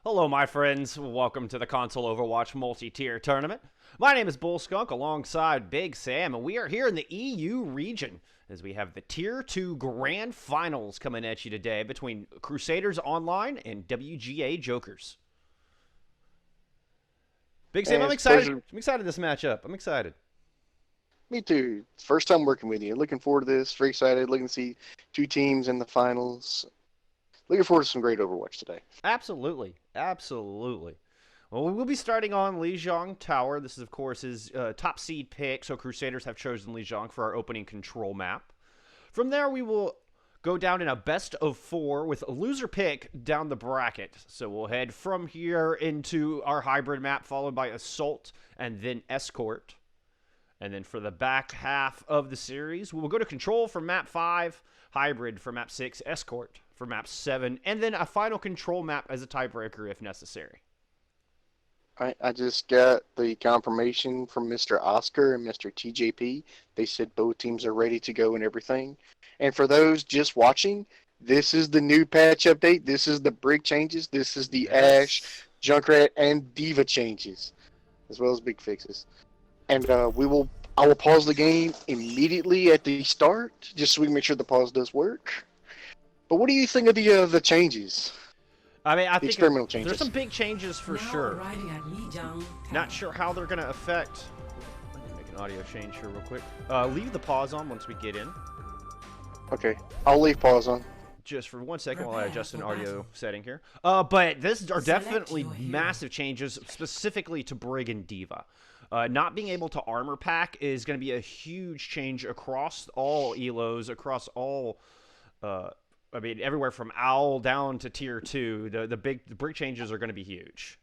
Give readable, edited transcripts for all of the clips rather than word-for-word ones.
Hello, my friends. Welcome to the Console Overwatch multi-tier tournament. My name is Bullskunk alongside Bigsam, and we are here in the EU region as we have the Tier 2 Grand Finals coming at you today between Crusaders Online and WGA Jokers. Bigsam, I'm excited. I'm excited this matchup. I'm excited. Me too. First time working with you. Looking forward to this. Very excited. Looking to see two teams in the finals. Looking forward to some great Overwatch today. Absolutely. Absolutely. Well, we will be starting on Lijiang Tower. This is, of course, his top seed pick, so Crusaders have chosen Lijiang for our opening control map. From there, we will go down in a best of 4 with a loser pick down the bracket. So we'll head from here into our hybrid map, followed by Assault and then Escort. And then for the back half of the series, we will go to Control for map 5, Hybrid for map 6, Escort for map 7, and then a final control map as a tiebreaker if necessary. I just got the confirmation from Mr. Oscar and Mr. TJP. They said both teams are ready to go and everything. And for those just watching, this is the new patch update. This is the Brig changes. This is the Ashe, Junkrat, and Diva changes, as well as big fixes. And I will pause the game immediately at the start, just so we can make sure the pause does work. But what do you think of the changes? I mean, I think experimental changes. There's some big changes for sure. Not sure how they're going to affect. Let me make an audio change here real quick. Leave the pause on once we get in. Okay, I'll leave pause on. Just for 1 second while I adjust an audio setting here. But these are definitely massive changes, specifically to Brig and Diva. Not being able to armor pack is going to be a huge change across all elos, across all, I mean, everywhere from Owl down to Tier 2. The Brig changes are going to be huge.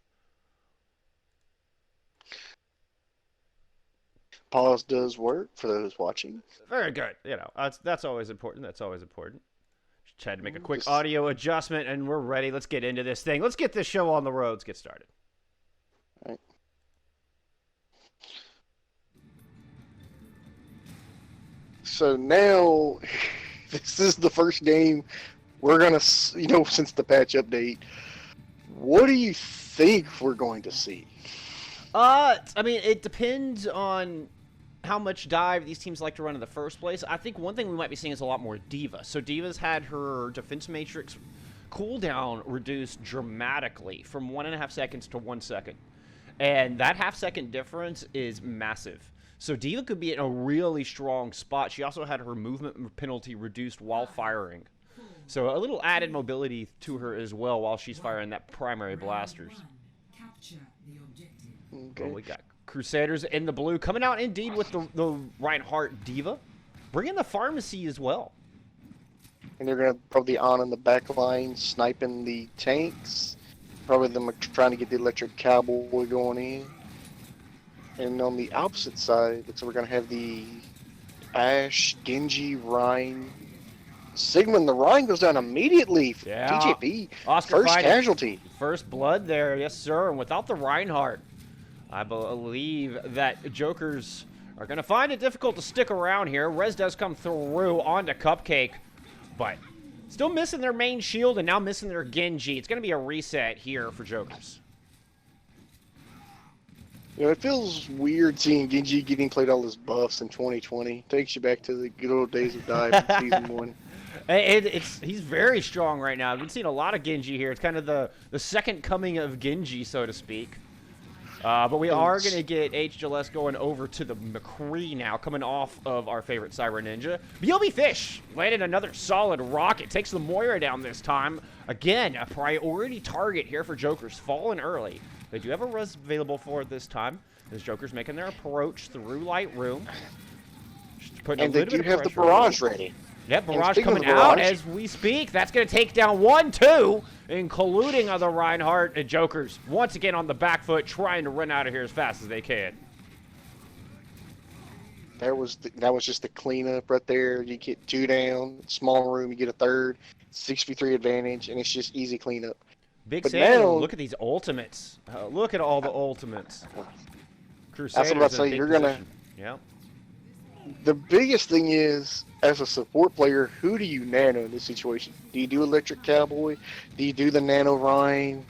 Pause does work for those watching. Very good. You know, that's always important. That's always important. Just had to make a quick audio adjustment, and we're ready. Let's get into this thing. Let's get this show on the road. Let's get started. All right. So now, this is the first game we're going to, since the patch update. What do you think we're going to see? I mean, it depends on how much dive these teams like to run in the first place. I think one thing we might be seeing is a lot more Diva. So Diva's had her defense matrix cooldown reduced dramatically from 1.5 seconds to 1 second. And that half-second difference is massive. So Diva could be in a really strong spot. She also had her movement penalty reduced while firing. So a little added mobility to her as well while she's firing that primary blasters. Okay. Well, we got Crusaders in the blue coming out indeed with the Reinhardt Diva. Bring in the Pharmacy as well. And they're going to probably on in the back line, sniping the tanks. Probably them trying to get the Electric Cowboy going in. And on the opposite side, looks like we're going to have the Ashe, Genji, Rhine, Sigma, and the Rhine goes down immediately. Yeah. TJP, Oscar first fighting. casualty. First blood there, yes sir. And without the Reinhardt, I believe that Jokers are going to find it difficult to stick around here. Rez does come through onto Cupcake, but still missing their main shield and now missing their Genji. It's going to be a reset here for Jokers. You know, it feels weird seeing Genji getting played all his buffs in 2020. Takes you back to the good old days of Dive in Season 1. He's very strong right now. I've been seeing a lot of Genji here. It's kind of the second coming of Genji, so to speak. But we are going to get H. Gillespie going over to the McCree now, coming off of our favorite Cyber Ninja. BLB Fish landed another solid rocket. Takes the Moira down this time. Again, a priority target here for Jokers, falling early. They do have a res available for it this time, as Jokers making their approach through Light Room. And they do have the barrage ready. Yep, barrage coming out as we speak. That's going to take down 1-2, including the Reinhardt and Jokers. Once again on the back foot, trying to run out of here as fast as they can. That was just the cleanup right there. You get 2 down, small room, you get a third, 6v3 advantage, and it's just easy cleanup. Bigsam, look at these ultimates. Look at all the ultimates. Crusaders. That's what I'm about to say. You're going to... Yeah. The biggest thing is, as a support player, who do you nano in this situation? Do you do Electric Cowboy? Do you do the Nano Rhine?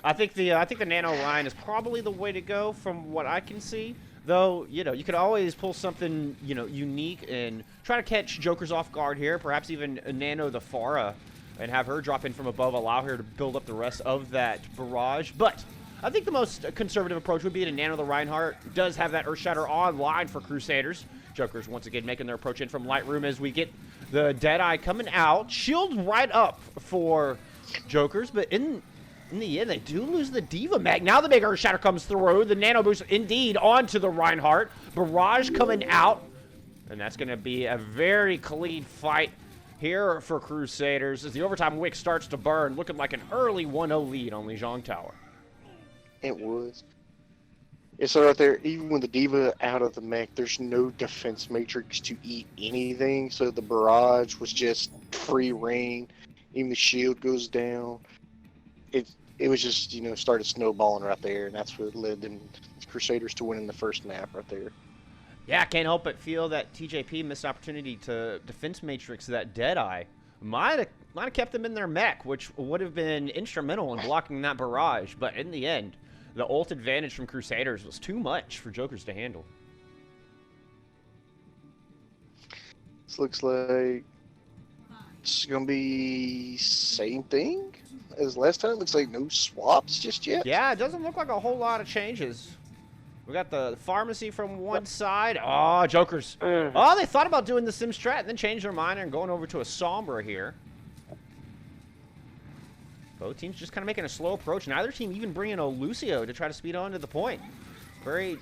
I think the Nano Ryan is probably the way to go from what I can see. Though, you know, you could always pull something, you know, unique and try to catch Jokers off guard here. Perhaps even Nano the Pharah and have her drop in from above, allow her to build up the rest of that barrage. But I think the most conservative approach would be to Nano the Reinhardt. Does have that Earthshatter online for Crusaders. Jokers once again making their approach in from Lightroom as we get the Deadeye coming out. Shield right up for Jokers, but in the end, they do lose the Diva Mag. Now the big Earthshatter comes through. The Nano Boost indeed onto the Reinhardt. Barrage coming out. And that's going to be a very clean fight here for Crusaders as the overtime wick starts to burn, looking like an early 1-0 lead on Lijiang Tower. It was. It's right there. Even with the Diva out of the mech, there's no defense matrix to eat anything. So the barrage was just free reign. Even the shield goes down. It was just, you know, started snowballing right there, and that's what led them Crusaders to winning the first map right there. Yeah, I can't help but feel that TJP missed opportunity to defense matrix that Deadeye. Might have kept them in their mech, which would have been instrumental in blocking that barrage. But in the end, the ult advantage from Crusaders was too much for Jokers to handle. This looks like it's going to be same thing as last time. Looks like no swaps just yet. Yeah, it doesn't look like a whole lot of changes. We got the pharmacy from one side. Oh, Jokers. Oh, they thought about doing the Sim strat and then changed their mind and going over to a Sombra here. Both teams just kind of making a slow approach. Neither team even bringing a Lucio to try to speed on to the point. Very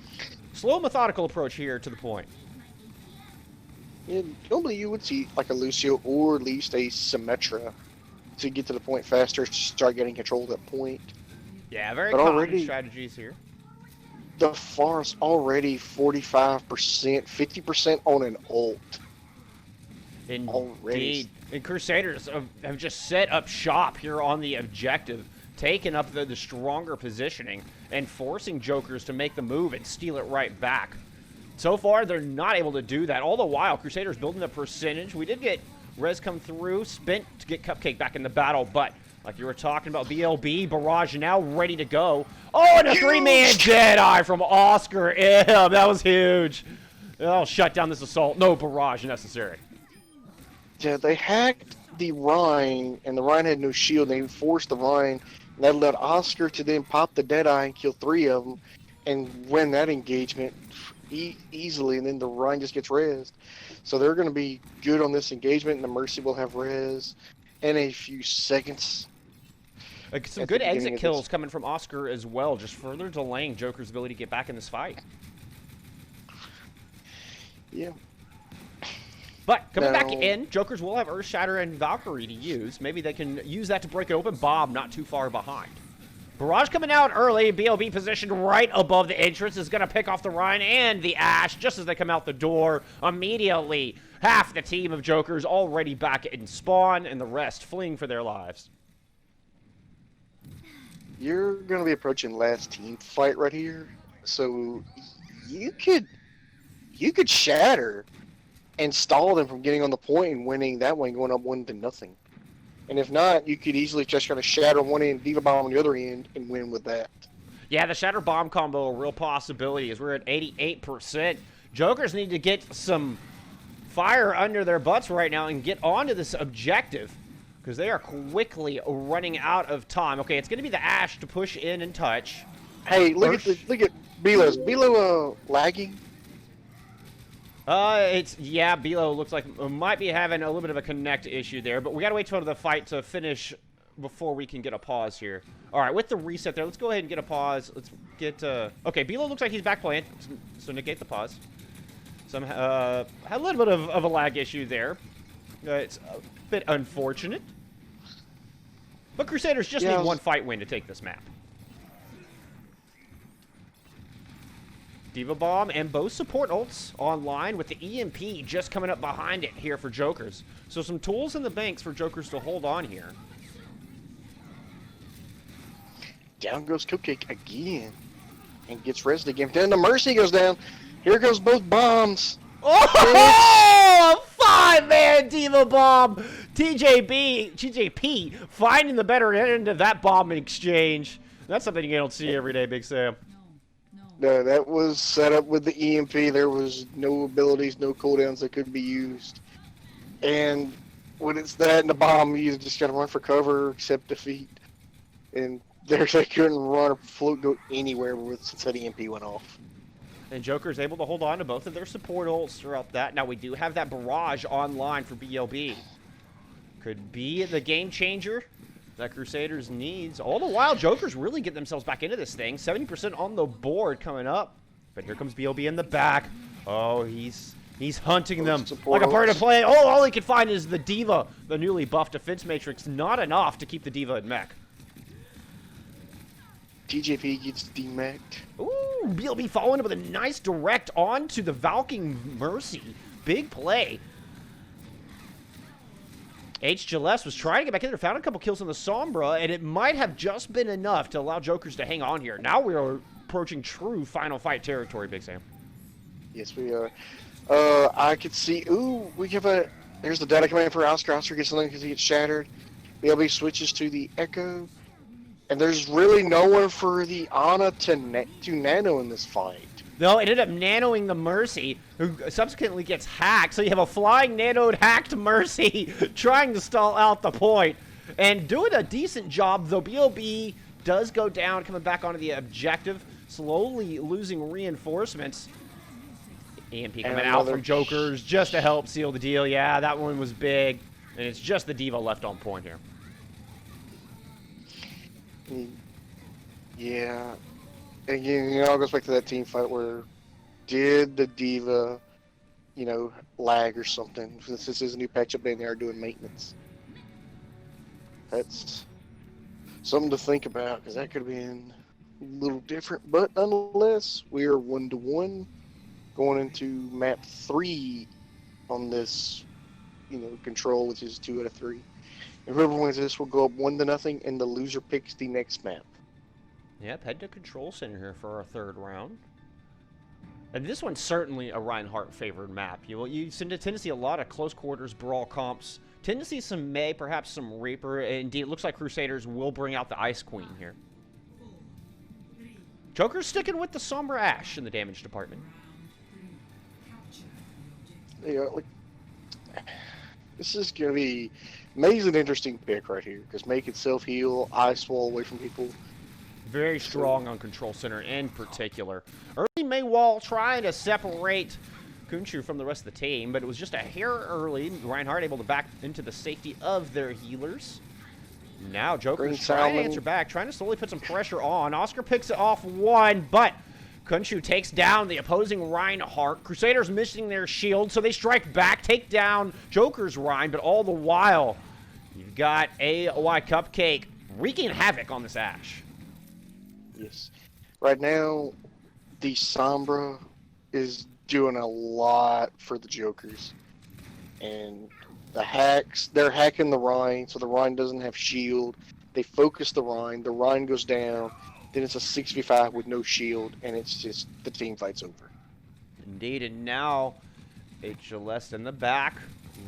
slow, methodical approach here to the point. Yeah, normally you would see like a Lucio or at least a Symmetra to get to the point faster, start getting control of that point. Yeah, very but common strategies here. The farm's already 45%, 50% on an ult. Indeed. Already. And Crusaders have just set up shop here on the objective, taking up the stronger positioning and forcing Jokers to make the move and steal it right back. So far, they're not able to do that. All the while, Crusaders building the percentage. We did get Rez come through, spent to get Cupcake back in the battle, but like you were talking about, BLB, Barrage now ready to go. Oh, and a three-man Deadeye from Oscar. Yeah, that was huge. That'll shut down this assault. No barrage necessary. Yeah, they hacked the Rhine, and the Rhine had no shield. They forced the Rhine, and that allowed Oscar to then pop the Deadeye and kill 3 of them and win that engagement easily, and then the Rhine just gets rezzed. So they're going to be good on this engagement, and the Mercy will have res in a few seconds. Some good exit kills coming from Oscar as well, just further delaying Joker's ability to get back in this fight. Yeah. But coming back in, Jokers will have Earthshatter and Valkyrie to use. Maybe they can use that to break it open. Bob not too far behind. Barrage coming out early. BLB positioned right above the entrance is going to pick off the Rhine and the Ash just as they come out the door. Immediately, half the team of Jokers already back in spawn and the rest fleeing for their lives. You're going to be approaching last team fight right here. So you could shatter and stall them from getting on the point and winning that way, going up 1-0. And if not, you could easily just kind of shatter one end, Diva Bomb on the other end, and win with that. Yeah, the Shatter Bomb combo, a real possibility as we're at 88%. Jokers need to get some fire under their butts right now and get onto this objective because they are quickly running out of time. Okay, it's going to be the Ash to push in and touch. Hey, look at Belo's. Belo lagging. Belo looks like might be having a little bit of a connect issue there, but we gotta wait till the fight to finish before we can get a pause here. All right, with the reset there, let's go ahead and get a pause. Let's get, okay, Belo looks like he's back playing, so negate the pause. Some, had a little bit of a lag issue there. It's a bit unfortunate. But Crusaders just need one fight win to take this map. Diva Bomb and both support ults online with the EMP just coming up behind it here for Jokers. So some tools in the banks for Jokers to hold on here. Down goes Cupcake again and gets rezzed again. Then the Mercy goes down. Here goes both bombs. Oh! 5-man Diva Bomb! TJP finding the better end of that bomb exchange. That's something you don't see every day, Big Sam. No, that was set up with the EMP. There was no abilities, no cooldowns that could be used. And when it's that and the bomb, you just gotta run for cover, accept defeat. And they couldn't run or float, go anywhere since that EMP went off. And Joker's able to hold on to both of their support ults throughout that. Now we do have that barrage online for BLB. Could be the game changer that Crusaders needs. All the while, Joker's really getting themselves back into this thing. 70% on the board coming up. But here comes BLB in the back. Oh, he's hunting them like a bird of prey. Oh, all he can find is the D.Va, the newly buffed defense matrix. Not enough to keep the D.Va in mech. TJP gets demeched. Ooh, BLB following up with a nice direct onto the Valking Mercy. Big play. H. Gillespie was trying to get back in there, found a couple kills on the Sombra, and it might have just been enough to allow Jokers to hang on here. Now we are approaching true final fight territory, Big Sam. Yes, we are. I could see. Ooh, we give a. Here's the data coming in for Oscar. Oscar gets something because he gets shattered. BLB switches to the Echo, and there's really no one for the Ana to nano in this fight. No, it ended up nanoing the Mercy, who subsequently gets hacked. So you have a flying nanoed hacked Mercy trying to stall out the point. And doing a decent job, though BLB does go down, coming back onto the objective, slowly losing reinforcements. EMP coming out from Jokers just to help seal the deal. Yeah, that one was big. And it's just the D.Va left on point here. Yeah. Again, you know, it goes back to that team fight where did the D.Va, you know, lag or something? Since this is a new patch update and they are doing maintenance. That's something to think about because that could have been a little different. But nonetheless, we are 1-1 going into map 3 on this, you know, control, which is 2 out of 3. And whoever wins this will go up 1-0, and the loser picks the next map. Yep, head to Control Center here for our third round. And this one's certainly a Reinhardt favored map. You tend to see a lot of close quarters brawl comps. Tend to see some Mei, perhaps some Reaper. Indeed, it looks like Crusaders will bring out the Ice Queen here. Joker's sticking with the Sombra Ashe in the damage department. Yeah, like, this is going to be Mei's an interesting pick right here because Mei can self-heal, ice wall away from people. Very strong on Control Center in particular. Early Mei wall trying to separate Khonshu from the rest of the team, but it was just a hair early. Reinhardt able to back into the safety of their healers. Now Joker's trying to answer back, trying to slowly put some pressure on. Oscar picks it off one, but Khonshu takes down the opposing Reinhardt. Crusaders missing their shield, so they strike back, take down Joker's Rein, but all the while, you've got AY Cupcake wreaking havoc on this Ashe. Yes. Right now, the Sombra is doing a lot for the Jokers. And the hacks, they're hacking the Rhine, so the Rhine doesn't have shield. They focus the Rhine goes down, then it's a 6v5 with no shield, and it's just, the team fight's over. Indeed, and now, HLS in the back,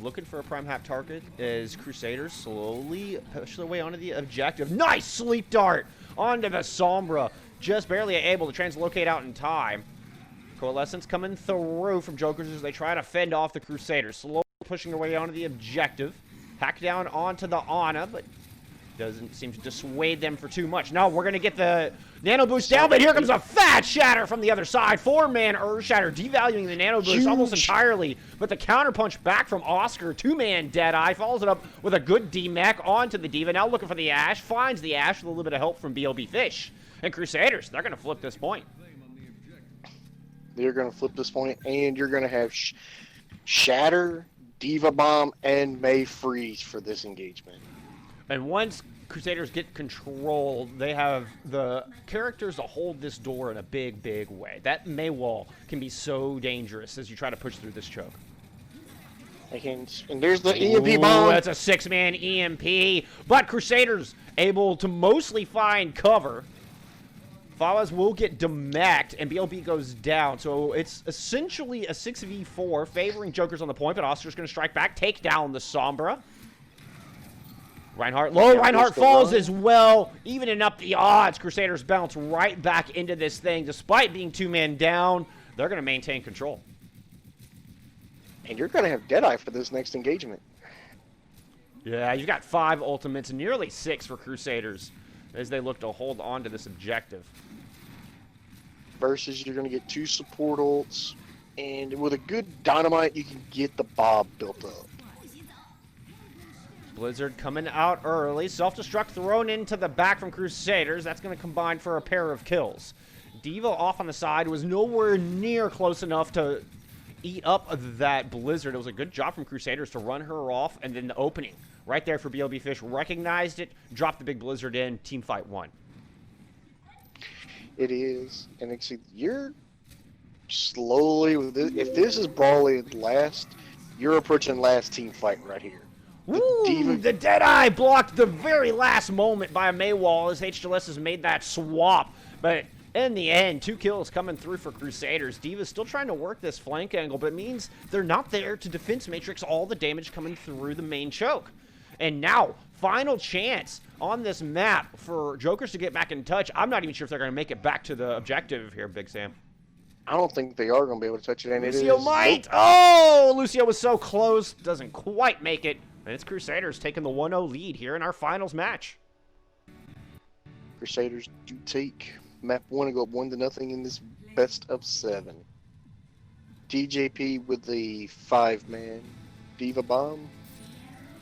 looking for a prime hack target as Crusaders slowly push their way onto the objective. Nice sleep dart onto the Sombra. Just barely able to translocate out in time. Coalescence coming through from Jokers as they try to fend off the Crusaders. Slowly pushing their way onto the objective. Hack down onto the Ana, but doesn't seem to dissuade them for too much. No, we're going to get the nano boost down, but here comes a fat shatter from the other side. 4-man Earth Shatter, devaluing the nano boost almost entirely. But the counterpunch back from Oscar. 2-man Deadeye, follows it up with a good D-Mech onto the D.Va. Now looking for the Ashe, finds the Ashe with a little bit of help from BLB Fish. And Crusaders, they're going to flip this point. They're going to flip this point, and you're going to have Shatter, D.Va Bomb, and Mei freeze for this engagement. And once Crusaders get control, they have the characters to hold this door in a big, big way. That Mei wall can be so dangerous as you try to push through this choke. And there's the EMP bomb. That's a 6-man EMP. But Crusaders able to mostly find cover. Fawaz will get demeched, and BLB goes down. So it's essentially a 6v4 favoring Jokers on the point, but Oscar's going to strike back, take down the Sombra. Reinhardt low. Now Reinhardt goes to falls Ryan. as well, evening up the odds. Crusaders bounce right back into this thing. Despite being 2-man down, they're going to maintain control. And you're going to have Deadeye for this next engagement. Yeah, you've got 5 ultimates, nearly 6 for Crusaders as they look to hold on to this objective. Versus you're going to get 2 support ults. And with a good dynamite, you can get the Bob built up. Blizzard coming out early. Self-destruct thrown into the back from Crusaders. That's going to combine for a pair of kills. Diva off on the side was nowhere near close enough to eat up that Blizzard. It was a good job from Crusaders to run her off, and then the opening right there for BLB Fish. Recognized it, dropped the big Blizzard in, team fight won. It is. And you're slowly, with this, if this is Brawley last, you're approaching last team fight right here. The Deadeye blocked the very last moment by a Maywall as HLS has made that swap. But in the end, 2 kills coming through for Crusaders. Diva's still trying to work this flank angle, but it means they're not there to defense matrix all the damage coming through the main choke. And now, final chance on this map for Jokers to get back in touch. I'm not even sure if they're going to make it back to the objective here, Big Sam. I don't think they are going to be able to touch it. And Lucio might. Oh, Lucio was so close. Doesn't quite make it. And it's Crusaders taking the 1-0 lead here in our finals match. Crusaders do take map 1 and go up 1-0 in this best of 7. TJP with the 5-man Diva bomb.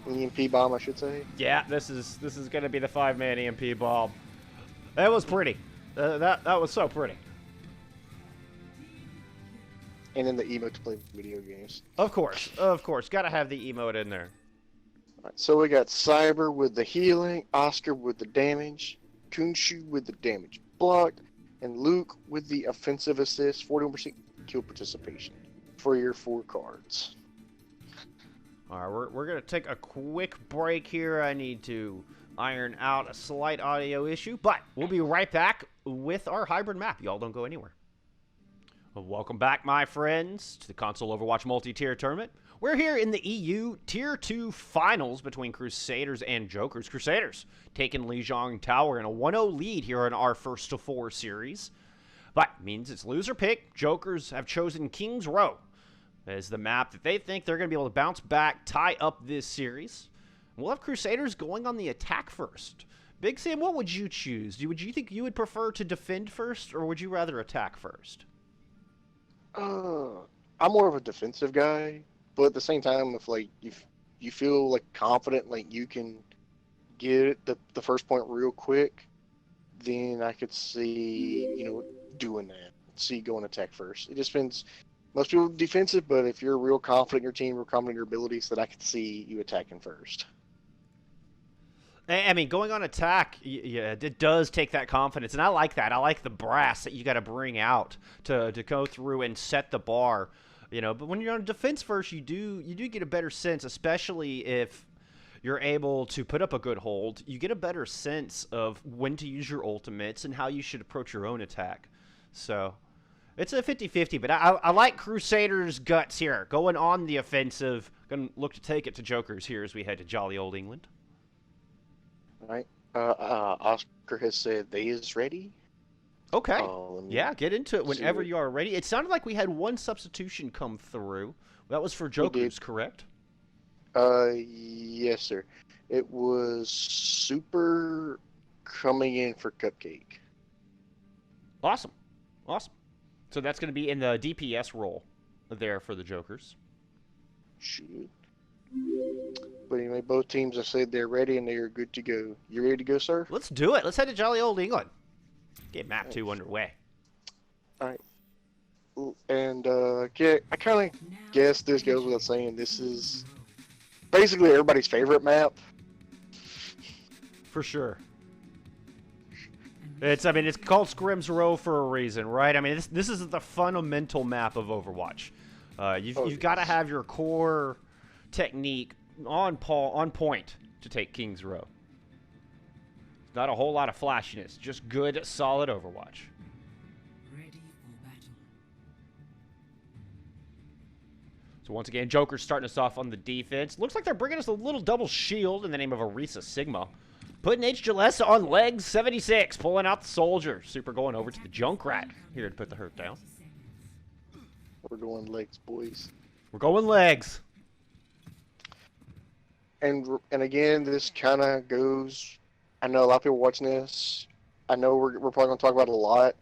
EMP bomb, I should say. Yeah, this is going to be the 5-man EMP bomb. That was pretty. That was so pretty. And then the emote to play video games. Of course. Got to have the emote in there. All right, so we got Cyber with the healing, Oscar with the damage, Kunshu with the damage blocked, and Luke with the offensive assist, 41% kill participation for your 4 cards. All right, we're going to take a quick break here. I need to iron out a slight audio issue, but we'll be right back with our hybrid map. Y'all don't go anywhere. Well, welcome back, my friends, to the Console Overwatch Multi-Tier Tournament. We're here in the EU Tier 2 Finals between Crusaders and Jokers. Crusaders taking Lijiang Tower in a 1-0 lead here in our first to 4 series. But means it's loser pick. Jokers have chosen King's Row as the map that they think they're going to be able to bounce back, tie up this series. We'll have Crusaders going on the attack first. Big Sam, what would you choose? Would you think you would prefer to defend first, or would you rather attack first? I'm more of a defensive guy. But at the same time, if like you feel like confident, like you can get the first point real quick, then I could see doing that. See going attack first. It just depends. Most people defensive, but if you're real confident in your team, real confident in your abilities, then I could see you attacking first. I mean, going on attack, yeah, it does take that confidence, and I like that. I like the brass that you got to bring out to go through and set the bar. But when you're on defense first, you do get a better sense, especially if you're able to put up a good hold. You get a better sense of when to use your ultimates and how you should approach your own attack. So it's a 50-50, but I like Crusaders' guts here. Going on the offensive, going to look to take it to Jokers here as we head to jolly old England. All right. Oscar has said they is ready. Okay. Yeah, get into it whenever see. you are ready. It sounded like we had one substitution come through. That was for Jokers, correct? Yes, sir. It was Super coming in for Cupcake. Awesome. So that's going to be in the DPS role there for the Jokers. Shoot. But anyway, both teams have said they're ready and they are good to go. You ready to go, sir? Let's do it. Let's head to jolly old England. Get map 2 underway. All right. And I kind of guess this goes without saying. This is basically everybody's favorite map. For sure. It's called Scrim's Row for a reason, right? I mean, this is the fundamental map of Overwatch. You've got to have your core technique on point to take King's Row. Not a whole lot of flashiness, just good, solid Overwatch. So once again, Joker's starting us off on the defense. Looks like they're bringing us a little double shield in the name of Arisa Sigma. Putting H. Jalessa on legs, 76, pulling out the soldier. Super going over to the Junkrat here to put the hurt down. We're going legs, boys. We're going legs. And again, this kind of goes. I know a lot of people watching this. I know we're probably going to talk about it a lot.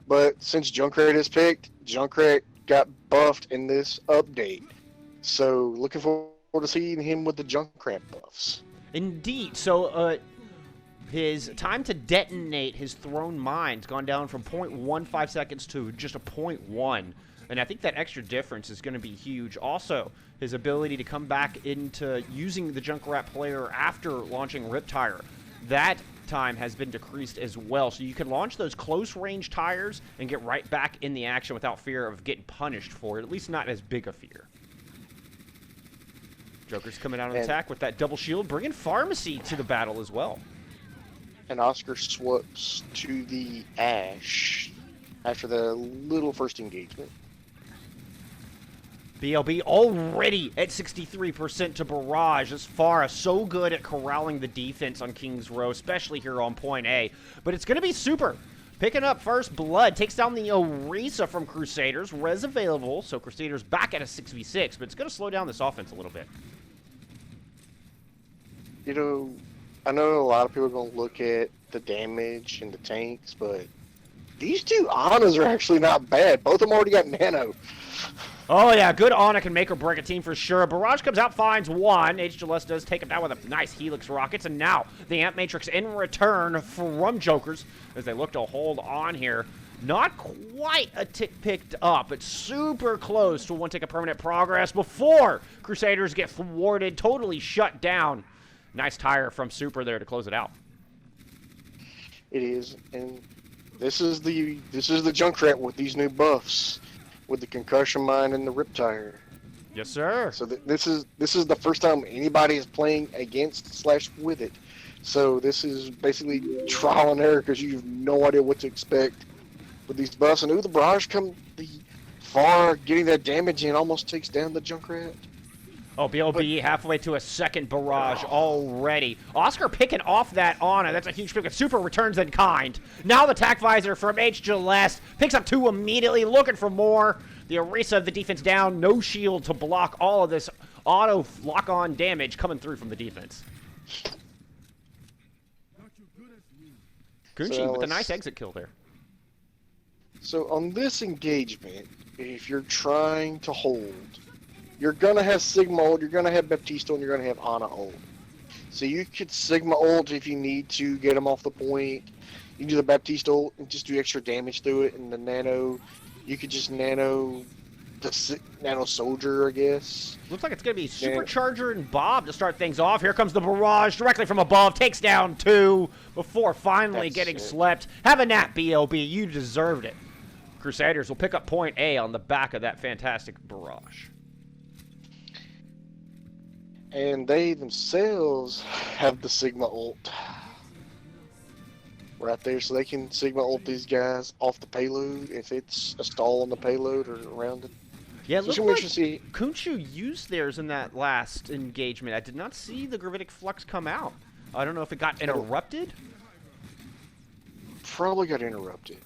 But since Junkrat is picked, Junkrat got buffed in this update. So looking forward to seeing him with the Junkrat buffs. Indeed. So his time to detonate his thrown mine's gone down from 0.15 seconds to just a 0.1. And I think that extra difference is going to be huge. Also, his ability to come back into using the Junkrat player after launching Riptire. That time has been decreased as well. So you can launch those close-range tires and get right back in the action without fear of getting punished for it. At least not as big a fear. Joker's coming out on attack with that double shield, bringing Pharmacy to the battle as well. And Oscar swaps to the Ash after the little first engagement. BLB already at 63% to Barrage. As far as so good at corralling the defense on King's Row, especially here on point A. But it's going to be Super. Picking up first blood. Takes down the Orisa from Crusaders. Res available, so Crusaders back at a 6v6. But it's going to slow down this offense a little bit. You know, I know a lot of people are going to look at the damage and the tanks, but these two Anas are actually not bad. Both of them already got nano. Oh, yeah, good Ana can make or break a team for sure. Barrage comes out, finds one. HLS does take him down with a nice Helix Rockets. And now the Amp Matrix in return from Jokers as they look to hold on here. Not quite a tick picked up, but super close to one tick of permanent progress before Crusaders get thwarted, totally shut down. Nice tire from Super there to close it out. It is, and this is the Junkrat with these new buffs. With the concussion mine and the Riptire. Yes, sir. So this is the first time anybody is playing against / with it. So this is basically trial and error because you have no idea what to expect with these buffs. And the Barrage come the far getting that damage in almost takes down the Junkrat. Oh, BLB halfway to a second Barrage already. Oscar picking off that Ana. That's a huge pick. Super returns in kind. Now the Tac Visor from H. Gillespie. Picks up 2 immediately, looking for more. The Orisa of the defense down. No shield to block all of this auto lock-on damage coming through from the defense. Kunchi with a nice exit kill there. So on this engagement, if you're trying to hold, you're going to have Sigma ult, you're going to have Baptista, and you're going to have Ana ult. So you could Sigma ult if you need to get them off the point. You can do the Baptista ult and just do extra damage through it. And the Nano, you could just Nano the Nano Soldier, I guess. Looks like it's going to be Supercharger and Bob to start things off. Here comes the Barrage directly from above. Takes down 2 before finally getting slept. Have a nap, BLB. You deserved it. Crusaders will pick up point A on the back of that fantastic Barrage. And they themselves have the Sigma ult right there, so they can Sigma ult these guys off the payload if it's a stall on the payload or around it. Yeah, it so looks like Kunchu used theirs in that last engagement. I did not see the Gravitic Flux come out. I don't know if it got interrupted. Probably got interrupted.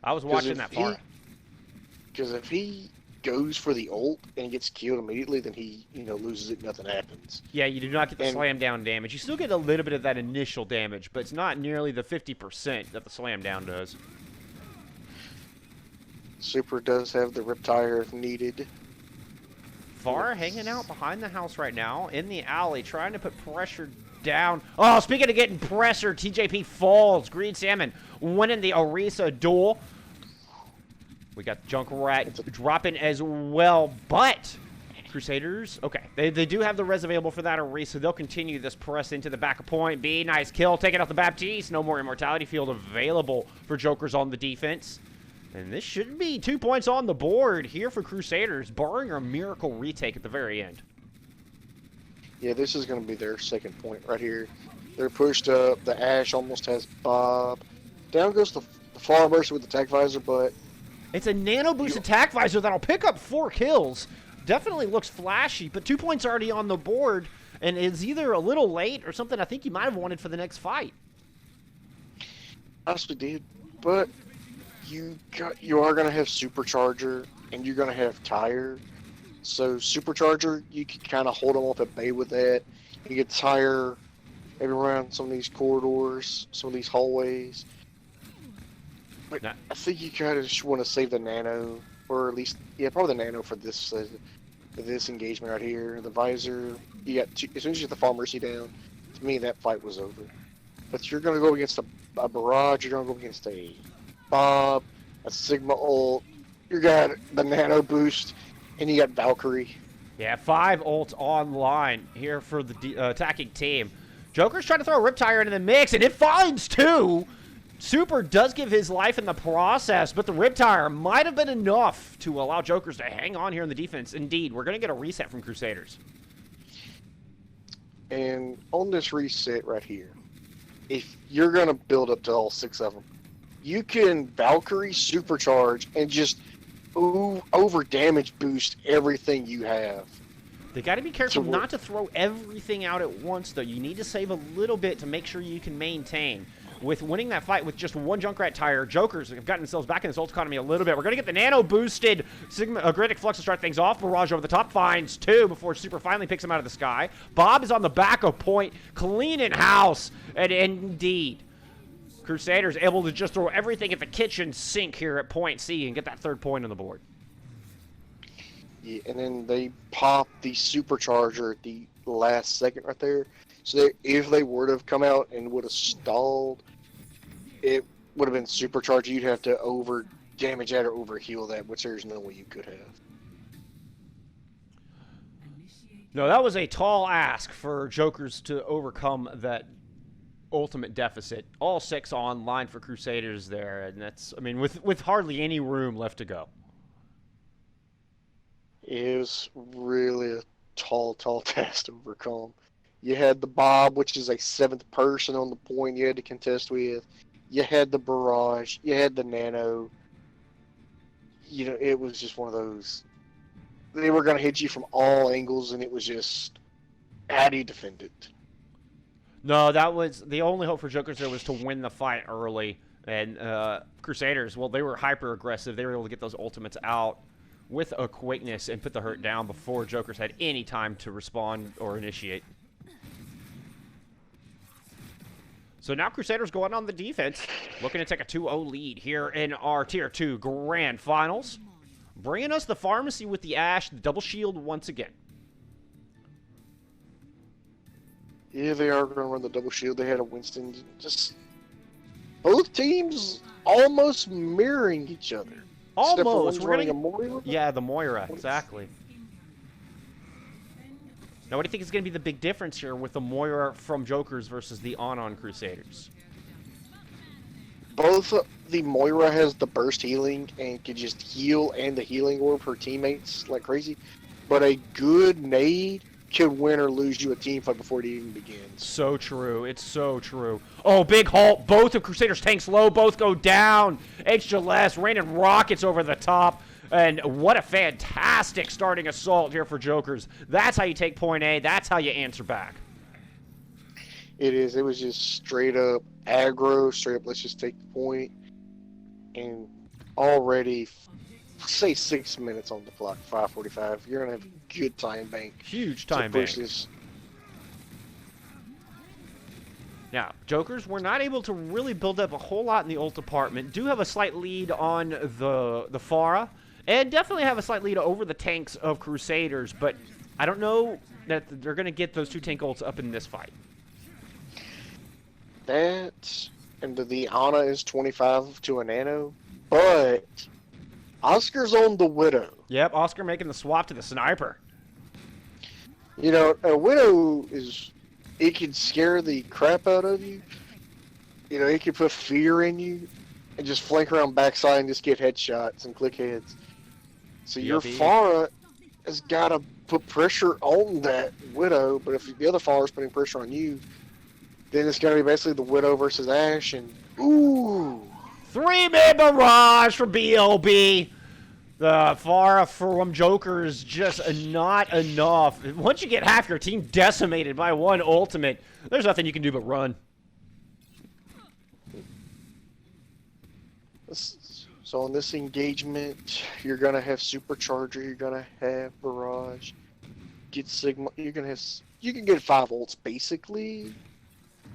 I was watching that part. Because if he goes for the ult and gets killed immediately, then he, loses it. Nothing happens. Yeah, you do not get the slam down damage. You still get a little bit of that initial damage, but it's not nearly the 50% that the slam down does. Super does have the Riptire if needed. Far hanging out behind the house right now in the alley, trying to put pressure down. Oh, speaking of getting pressure, TJP falls. Green Salmon winning the Orisa duel. We got Junkrat dropping as well, but Crusaders, okay, they do have the res available for that Orisa, so they'll continue this press into the back of point B. Nice kill, taking out the Baptiste. No more Immortality Field available for Jokers on the defense. And this should be 2 points on the board here for Crusaders, barring a miracle retake at the very end. Yeah, this is going to be their second point right here. They're pushed up. The Ash almost has Bob. Down goes the Farburst with the Tac Visor, but it's a nano boost attack visor that'll pick up 4 kills. definitely looks flashy, but 2 points already on the board, and is either a little late or something I think you might have wanted for the next fight. Honestly did, but you are gonna have Supercharger and you're gonna have Tire. So Supercharger, you can kind of hold them off at bay with that. You get Tire maybe around some of these corridors, some of these hallways. But Nah. I think you kind of just want to save the Nano, or at least, yeah, probably the Nano for this engagement right here. The Visor, you got two, as soon as you get the Fall Mercy down, to me that fight was over. But you're going to go against a Barrage, you're going to go against a Bob, a Sigma ult, you got the Nano boost, and you got Valkyrie. Yeah, 5 ults online here for the attacking team. Joker's trying to throw a Riptire into the mix, and it finds 2. Super does give his life in the process, but the Riptire might have been enough to allow Jokers to hang on here in the defense. Indeed, we're going to get a reset from Crusaders. And on this reset right here, if you're going to build up to all 6 of them, you can Valkyrie Supercharge and just over damage boost everything you have. They got to be careful not to throw everything out at once, though. You need to save a little bit to make sure you can maintain. With winning that fight with just 1 Junkrat tire, Jokers have gotten themselves back in this ult economy a little bit. We're going to get the Nano boosted Sigma Gritic Flux to start things off. Barrage over the top finds 2 before Super finally picks him out of the sky. Bob is on the back of point, cleaning house, and indeed, Crusaders able to just throw everything at the kitchen sink here at point C and get that 3rd point on the board. Yeah, and then they pop the Supercharger at the last second right there. So if they were to have come out and would have stalled, it would have been Supercharger. You'd have to over damage that or over heal that, which there's no way you could have. No, that was a tall ask for Jokers to overcome that ultimate deficit. All 6 online for Crusaders there, and that's, I mean, with hardly any room left to go. It was really a tall task to overcome. You had the Bob, which is a 7th person on the point you had to contest with. You had the Barrage. You had the Nano. You know, it was just one of those. They were going to hit you from all angles, and it was just, how do you defend it? No, that was the only hope for Jokers there was to win the fight early. And Crusaders, well, they were hyper aggressive. They were able to get those ultimates out with a quickness and put the hurt down before Jokers had any time to respond or initiate. So now Crusaders going on the defense, looking to take a 2-0 lead here in our Tier 2 Grand Finals. Bringing us the Pharmacy with the Ash, the double shield once again. Yeah, they are going to run the double shield. They had a Winston. Just both teams almost mirroring each other. Almost. We're running a Moira? Yeah, the Moira, exactly. Now, what do you think is going to be the big difference here with the Moira from Jokers versus the On Crusaders? Both the Moira has the burst healing and can just heal and the healing orb her teammates like crazy. But a good nade can win or lose you a team fight before it even begins. So true. It's so true. Oh, big halt. Both of Crusaders tanks low. Both go down. Extra less. Raining rockets over the top. And what a fantastic starting assault here for Jokers. That's how you take point A. That's how you answer back. It is. It was just straight up aggro. Straight up, let's just take the point. And already, say 6 minutes on the clock, 5:45. You're going to have a good time bank. Huge time bank. This. Now, Jokers were not able to really build up a whole lot in the ult department. Do have a slight lead on the Pharah. And definitely have a slight lead over the tanks of Crusaders. But I don't know that they're going to get those 2 tank ults up in this fight. That, and the Ana is 25 to a Nano. But Oscar's on the Widow. Yep, Oscar making the swap to the Sniper. You know, a Widow is, it can scare the crap out of you. You know, it can put fear in you and just flank around backside and just get headshots and click heads. So your Pharah has got to put pressure on that Widow, but if the other Pharah's putting pressure on you, then it's going to be basically the Widow versus Ashe, and ooh. 3-man barrage for BLB. The Pharah from Joker is just not enough. Once you get half your team decimated by one ultimate, there's nothing you can do but run. So in this engagement, you're gonna have Supercharger, you're gonna have Barrage, get Sigma. You can get 5 ults basically.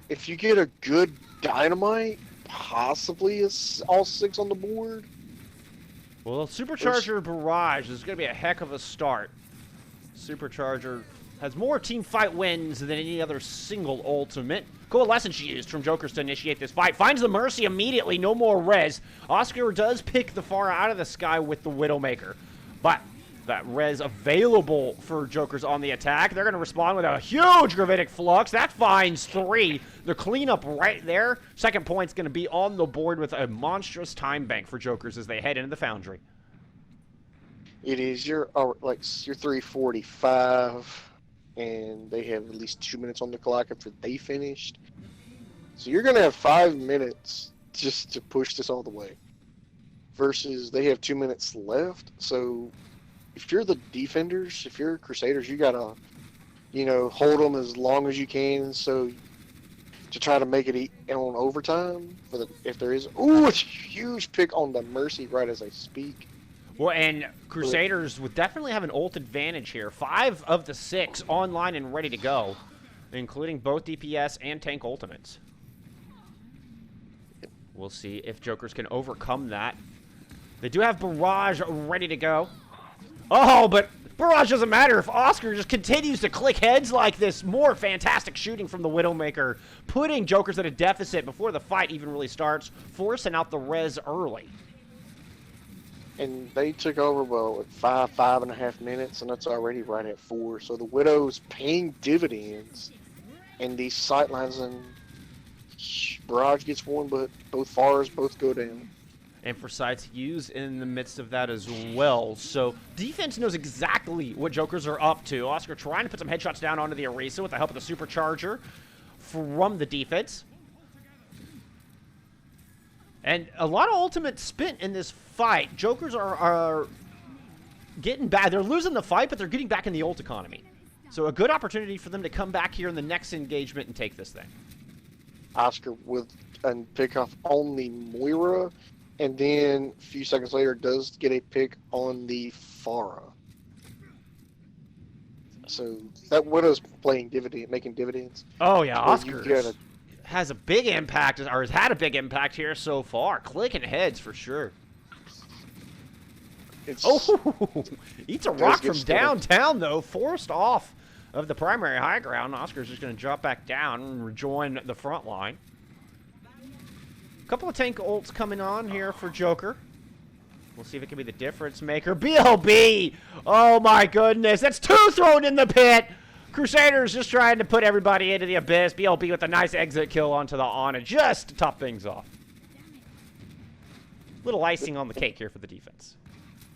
If you get a good Dynamite, possibly it's all 6 on the board. Well, Supercharger Barrage is going to be a heck of a start. Supercharger has more team fight wins than any other single ultimate. Coalescence used from Jokers to initiate this fight. Finds the Mercy immediately, no more res. Oscar does pick the Pharah out of the sky with the Widowmaker. But that res available for Jokers on the attack. They're going to respond with a huge Gravitic Flux. That finds 3. The cleanup right there. Second point's going to be on the board with a monstrous time bank for Jokers as they head into the Foundry. It is your 3:45, and they have at least 2 minutes on the clock after they finished. So you're going to have 5 minutes just to push this all the way. Versus they have 2 minutes left, so if you're the defenders, if you're Crusaders, you gotta, hold them as long as you can. So to try to make it on overtime if there is. Ooh, it's a huge pick on the Mercy right as I speak. Well, and Crusaders would definitely have an ult advantage here. 5 of the 6 online and ready to go, including both DPS and tank ultimates. We'll see if Jokers can overcome that. They do have Barrage ready to go. Oh, but Barrage doesn't matter if Oscar just continues to click heads like this. More fantastic shooting from the Widowmaker, putting Jokers at a deficit before the fight even really starts, forcing out the res early. And they took over, with 5.5 minutes, and that's already right at 4. So the Widow's paying dividends, and these sightlines, and Barrage gets one, but both Pharahs both go down. And for sight to use in the midst of that as well. So defense knows exactly what Jokers are up to. Oscar trying to put some headshots down onto the Orisa with the help of the Supercharger from the defense. And a lot of ultimate spent in this fight. Jokers are getting back. They're losing the fight, but they're getting back in the ult economy. So a good opportunity for them to come back here in the next engagement and take this thing. Oscar with and pick off only Moira. And then a few seconds later, does get a pick on the Pharah. So that Widow's making dividends. Oh yeah, Oscar has a big impact, or has had a big impact here so far. Clicking heads for sure. Eats a rock from downtown though, forced off of the primary high ground. Oscar's just going to drop back down and rejoin the front line. Couple of tank ults coming on here for Joker. We'll see if it can be the difference maker. BLB! Oh my goodness, that's 2 thrown in the pit! Crusaders just trying to put everybody into the abyss. BLB with a nice exit kill onto the Ana just to top things off. Little icing on the cake here for the defense.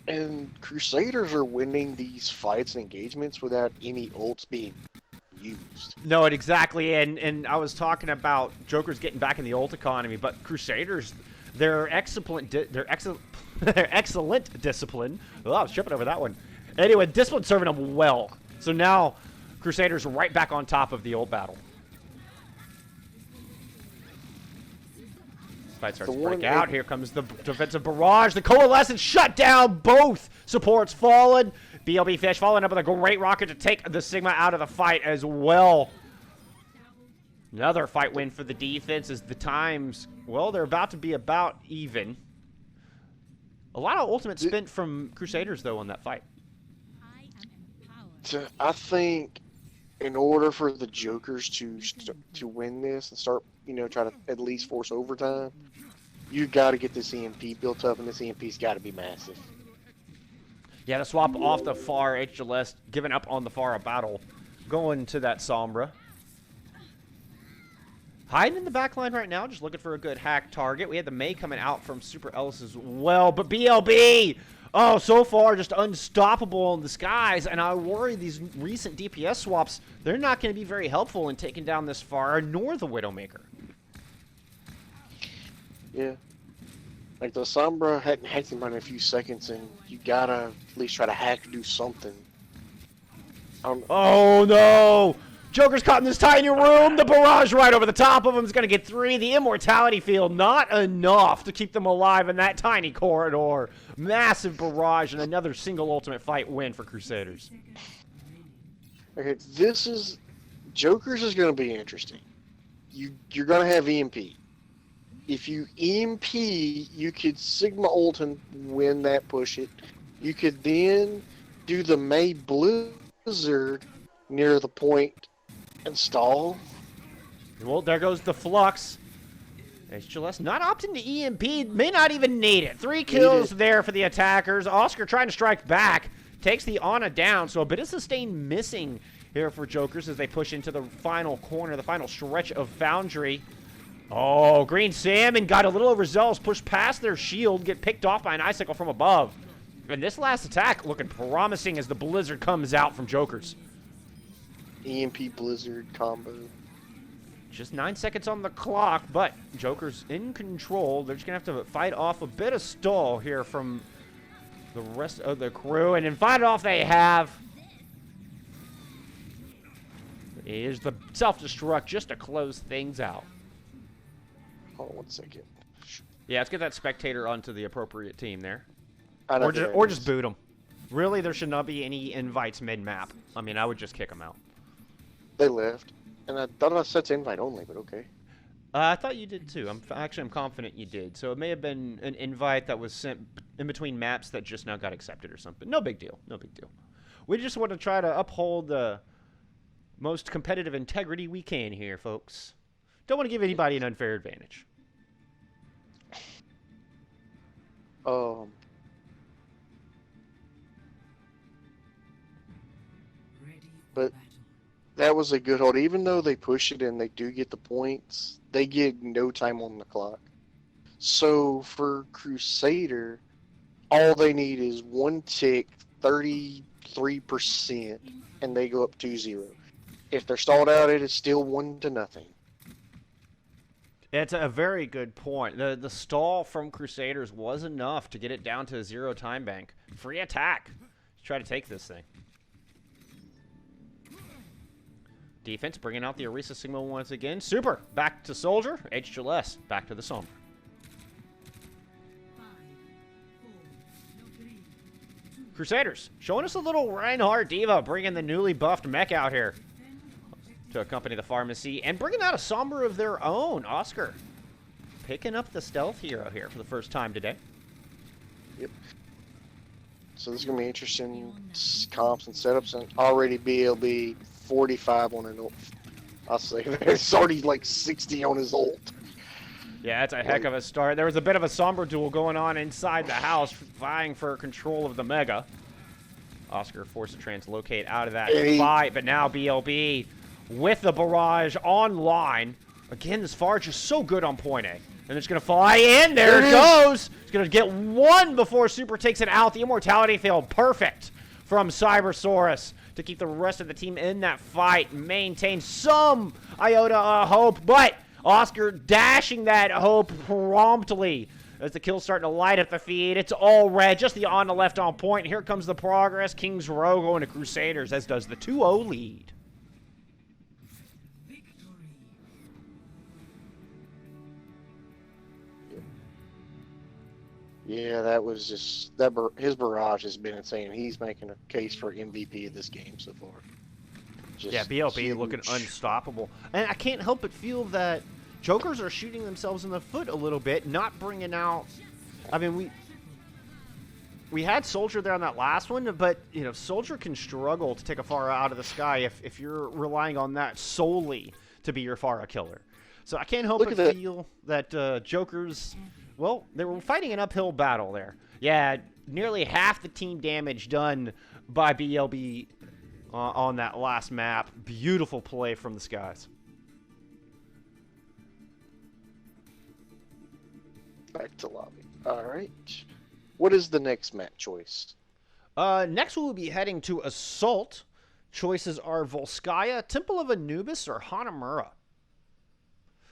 And Crusaders are winning these fights and engagements without any ults being used. No, exactly, and I was talking about Jokers getting back in the ult economy, but Crusaders, their excellent discipline. Oh, I was tripping over that one. Anyway, discipline serving them well. So now Crusaders are right back on top of the ult battle. Fight starts to break out. Here comes the defensive barrage. The Coalescence shut down. Both supports fallen. BLB Fish following up with a great rocket to take the Sigma out of the fight as well. Another fight win for the defense as the times, well, they're about to be about even. A lot of ultimate spent from Crusaders, though, on that fight. I think in order for the Jokers to win this and start, try to at least force overtime, you got to get this EMP built up, and this EMP's got to be massive. Yeah, the swap off the far HLS, giving up on the Pharah battle, going to that Sombra. Hiding in the back line right now, just looking for a good hack target. We had the May coming out from Super Ellis as well, but BLB, oh, so far just unstoppable in the skies, and I worry these recent DPS swaps, they're not going to be very helpful in taking down this Pharah, nor the Widowmaker. Yeah. Like the Sombra hadn't hacked him in a few seconds, and you gotta at least try to hack or do something. Oh no! Joker's caught in this tiny room. The barrage right over the top of him is going to get 3. The immortality field, not enough to keep them alive in that tiny corridor. Massive barrage and another single ultimate fight win for Crusaders. Okay, Joker's is going to be interesting. You're going to have EMP. If you EMP, you could Sigma ult and win that, push it. You could then do the May Blizzard near the point and stall. Well, there goes the Flux. HLS not opting to EMP, may not even need it. 3 kills there for the attackers. Oscar trying to strike back, takes the Ana down, so a bit of sustain missing here for Jokers as they push into the final corner, the final stretch of Foundry. Oh, Green Salmon got a little overzealous, pushed past their shield, get picked off by an icicle from above. And this last attack looking promising as the Blizzard comes out from Jokers. EMP Blizzard combo. Just 9 seconds on the clock, but Joker's in control. They're just going to have to fight off a bit of stall here from the rest of the crew. And then fight it off they have. Here's the self-destruct just to close things out. Hold on 1 second. Yeah, let's get that spectator onto the appropriate team there. Or just boot them. Really, there should not be any invites mid-map. I mean, I would just kick them out. They left. And I thought I set to invite only, but okay. I thought you did too. I'm confident you did. So it may have been an invite that was sent in between maps that just now got accepted or something. No big deal. No big deal. We just want to try to uphold the most competitive integrity we can here, folks. Don't want to give anybody an unfair advantage. But that was a good hold. Even though they push it and they do get the points, they get no time on the clock. So for Crusader, all they need is 1 tick, 33%, and they go up 2-0. If they're stalled out, it is still 1-0. It's a very good point. The stall from Crusaders was enough to get it down to a 0 time bank. Free attack. Let's try to take this thing. Defense bringing out the Orisa Sigma once again. Super. Back to Soldier. HLS. Back to the Sombra. Crusaders showing us a little Reinhardt Diva, bringing the newly buffed mech out here to accompany the pharmacy and bringing out a Sombra of their own. Oscar picking up the stealth hero here for the first time today. Yep. So this is going to be interesting comps and setups, and already BLB 45 on an ult. I'll say it's already like 60 on his ult. Yeah, that's a heck of a start. There was a bit of a Sombra duel going on inside the house, vying for control of the Mega. Oscar forced to translocate out of that fight, but now BLB with the barrage online. Again, this Farge is so good on point A. And it's going to fly in. There it goes. It's going to get 1 before Super takes it out. The immortality field, perfect from Cybersaurus to keep the rest of the team in that fight. Maintain some iota of hope, but Oscar dashing that hope promptly as the kill's starting to light up the feed. It's all red, just the on the left on point. Here comes the progress. King's Row going to Crusaders, as does the 2-0 lead. Yeah, that was just his barrage has been insane. He's making a case for MVP of this game so far. Yeah, BLB huge. looking unstoppable. And I can't help but feel that Jokers are shooting themselves in the foot a little bit, not bringing out... I mean, we had Soldier there on that last one, but, you know, Soldier can struggle to take a Pharah out of the sky if you're relying on that solely to be your Pharah killer. So I can't help but feel that Jokers... Well, they were fighting an uphill battle there. Yeah, nearly half the team damage done by BLB on that last map. Beautiful play from the skies. Back to lobby. All right. What is the next map choice? Next we'll be heading to Assault. Choices are Volskaya, Temple of Anubis, or Hanamura.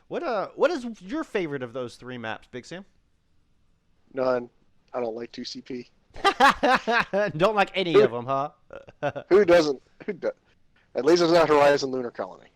What is your favorite of those 3 maps, Bigsam? None. I don't like 2CP. Don't like any of them, huh? Who doesn't? Who does? At least it's not Horizon Lunar Colony.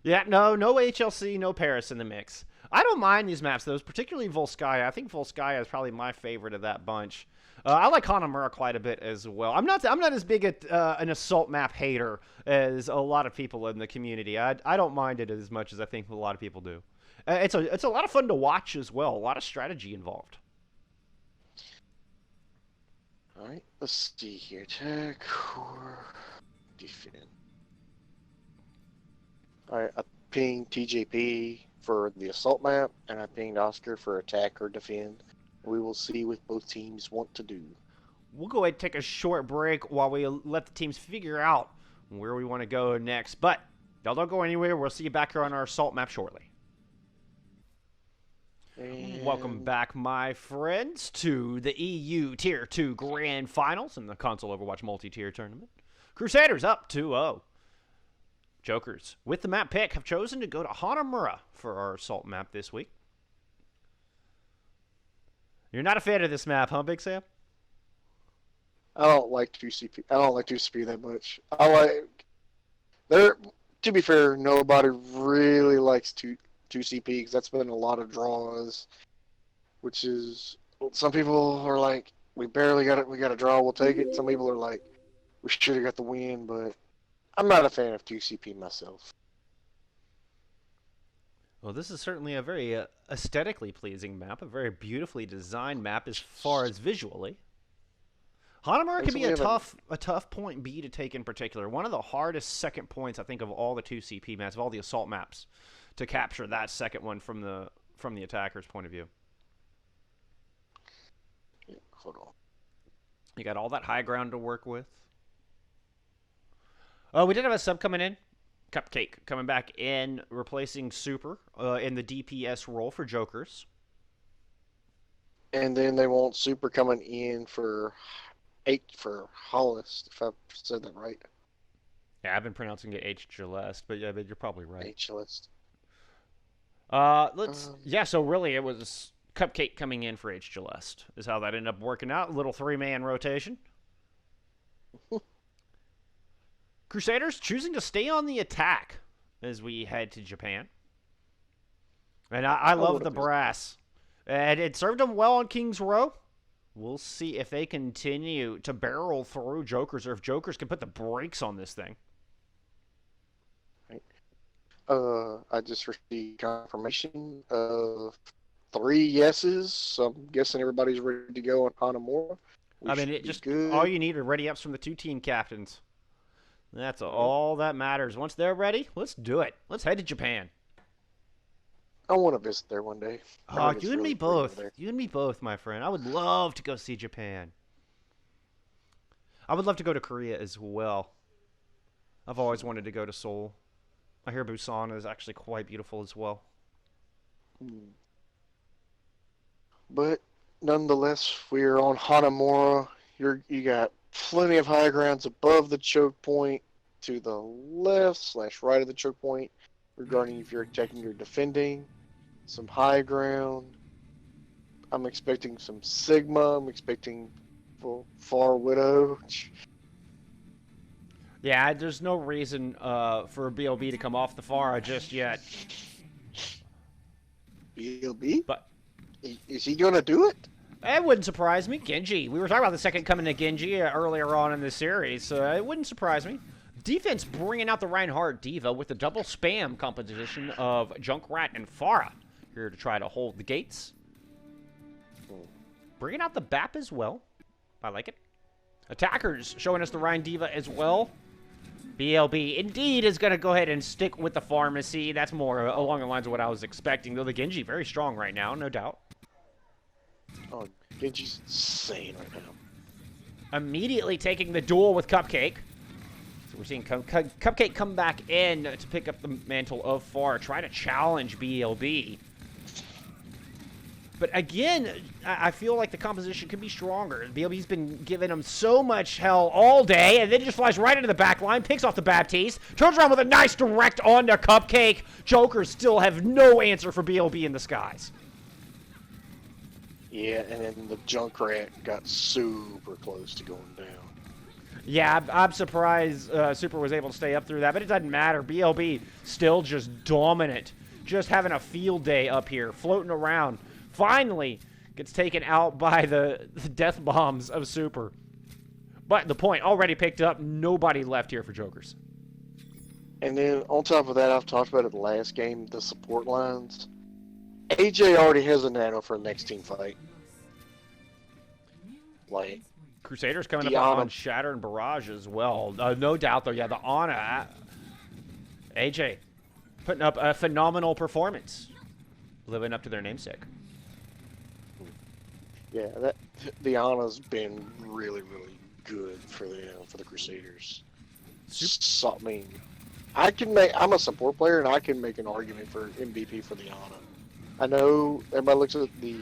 Yeah, no HLC, no Paris in the mix. I don't mind these maps, though, particularly Volskaya. I think Volskaya is probably my favorite of that bunch. I like Hanamura quite a bit as well. I'm not as big an assault map hater as a lot of people in the community. I don't mind it as much as I think a lot of people do. It's a lot of fun to watch as well. A lot of strategy involved. All right, let's see here. Attack or defend. All right, I pinged TJP for the assault map, and I pinged Oscar for attack or defend. We will see what both teams want to do. We'll go ahead and take a short break while we let the teams figure out where we want to go next. But y'all don't go anywhere. We'll see you back here on our assault map shortly. And welcome back, my friends, to the EU Tier 2 Grand Finals in the Console Overwatch Multi-Tier Tournament. Crusaders up 2-0. Jokers, with the map pick, have chosen to go to Hanamura for our assault map this week. You're not a fan of this map, huh, Big Sam? I don't like 2CP. I don't like 2CP that much. I like... There, to be fair, nobody really likes 2CP because that's been a lot of draws, which is... Some people are like, we barely got it, we got a draw, we'll take it. Some people are like, we should have got the win, but I'm not a fan of 2CP myself. Well, this is certainly a very aesthetically pleasing map, a very beautifully designed map as far as visually. Hanamura can be a tough point B to take in particular. One of the hardest second points, I think, of all the 2CP maps, of all the assault maps, to capture that second one from the attacker's point of view. Yeah, hold on. You got all that high ground to work with. Oh, we did have a sub coming in. Cupcake coming back in, replacing Super in the DPS role for Jokers. And then they want Super coming in for Hollis, if I said that right. Yeah, I've been pronouncing it H. Celeste, but yeah, but you're probably right. H. Celeste. Yeah, so really it was Cupcake coming in for H. Celeste is how that ended up working out. A little 3-man rotation. Crusaders choosing to stay on the attack as we head to Japan. And I love the brass. And it served them well on King's Row. We'll see if they continue to barrel through Jokers or if Jokers can put the brakes on this thing. Right. I just received confirmation of 3 yeses, so I'm guessing everybody's ready to go on Hanamura. I mean, it just all you need are ready-ups from the 2 team captains. That's all that matters. Once they're ready, let's do it. Let's head to Japan. I want to visit there one day. Oh, you and me both. You and me both, my friend. I would love to go see Japan. I would love to go to Korea as well. I've always wanted to go to Seoul. I hear Busan is actually quite beautiful as well. But nonetheless, we're on Hanamura. You got plenty of high grounds above the choke point, to the left/right of the choke point, regarding if you're attacking or defending. Some high ground. I'm expecting some Sigma. I'm expecting Far Widow. Yeah, there's no reason for BLB to come off the Pharah just yet. BLB? But is he going to do it? It wouldn't surprise me. Genji. We were talking about the second coming to Genji earlier on in the series, so it wouldn't surprise me. Defense bringing out the Reinhardt Diva with the double spam composition of Junkrat and Pharah. Here to try to hold the gates. Bringing out the BAP as well. I like it. Attackers showing us the Rhine Diva as well. BLB indeed is going to go ahead and stick with the pharmacy. That's more along the lines of what I was expecting. Though the Genji very strong right now, no doubt. Oh, Genji's insane right now. Immediately taking the duel with Cupcake. So we're seeing Cupcake come back in to pick up the mantle of Far, try to challenge BLB. But again, I feel like the composition could be stronger. BLB's been giving him so much hell all day, and then just flies right into the back line, picks off the Baptiste, turns around with a nice direct onto Cupcake. Jokers still have no answer for BLB in the skies. Yeah, and then the Junkrat got super close to going down. Yeah, I'm surprised Super was able to stay up through that, but it doesn't matter. BLB still just dominant. Just having a field day up here, floating around. Finally gets taken out by the death bombs of Super. But the point already picked up. Nobody left here for Jokers. And then on top of that, I've talked about it the last game, the support lines. AJ already has a nano for the next team fight. Like, Crusaders coming up Diana. on Shatter and Barrage as well. No doubt, though. Yeah, the Ana. AJ putting up a phenomenal performance. Living up to their namesake. Yeah, the Ana's been really, really good for the Crusaders. So, I mean, I'm a support player, and I can make an argument for MVP for the Ana. I know everybody looks at the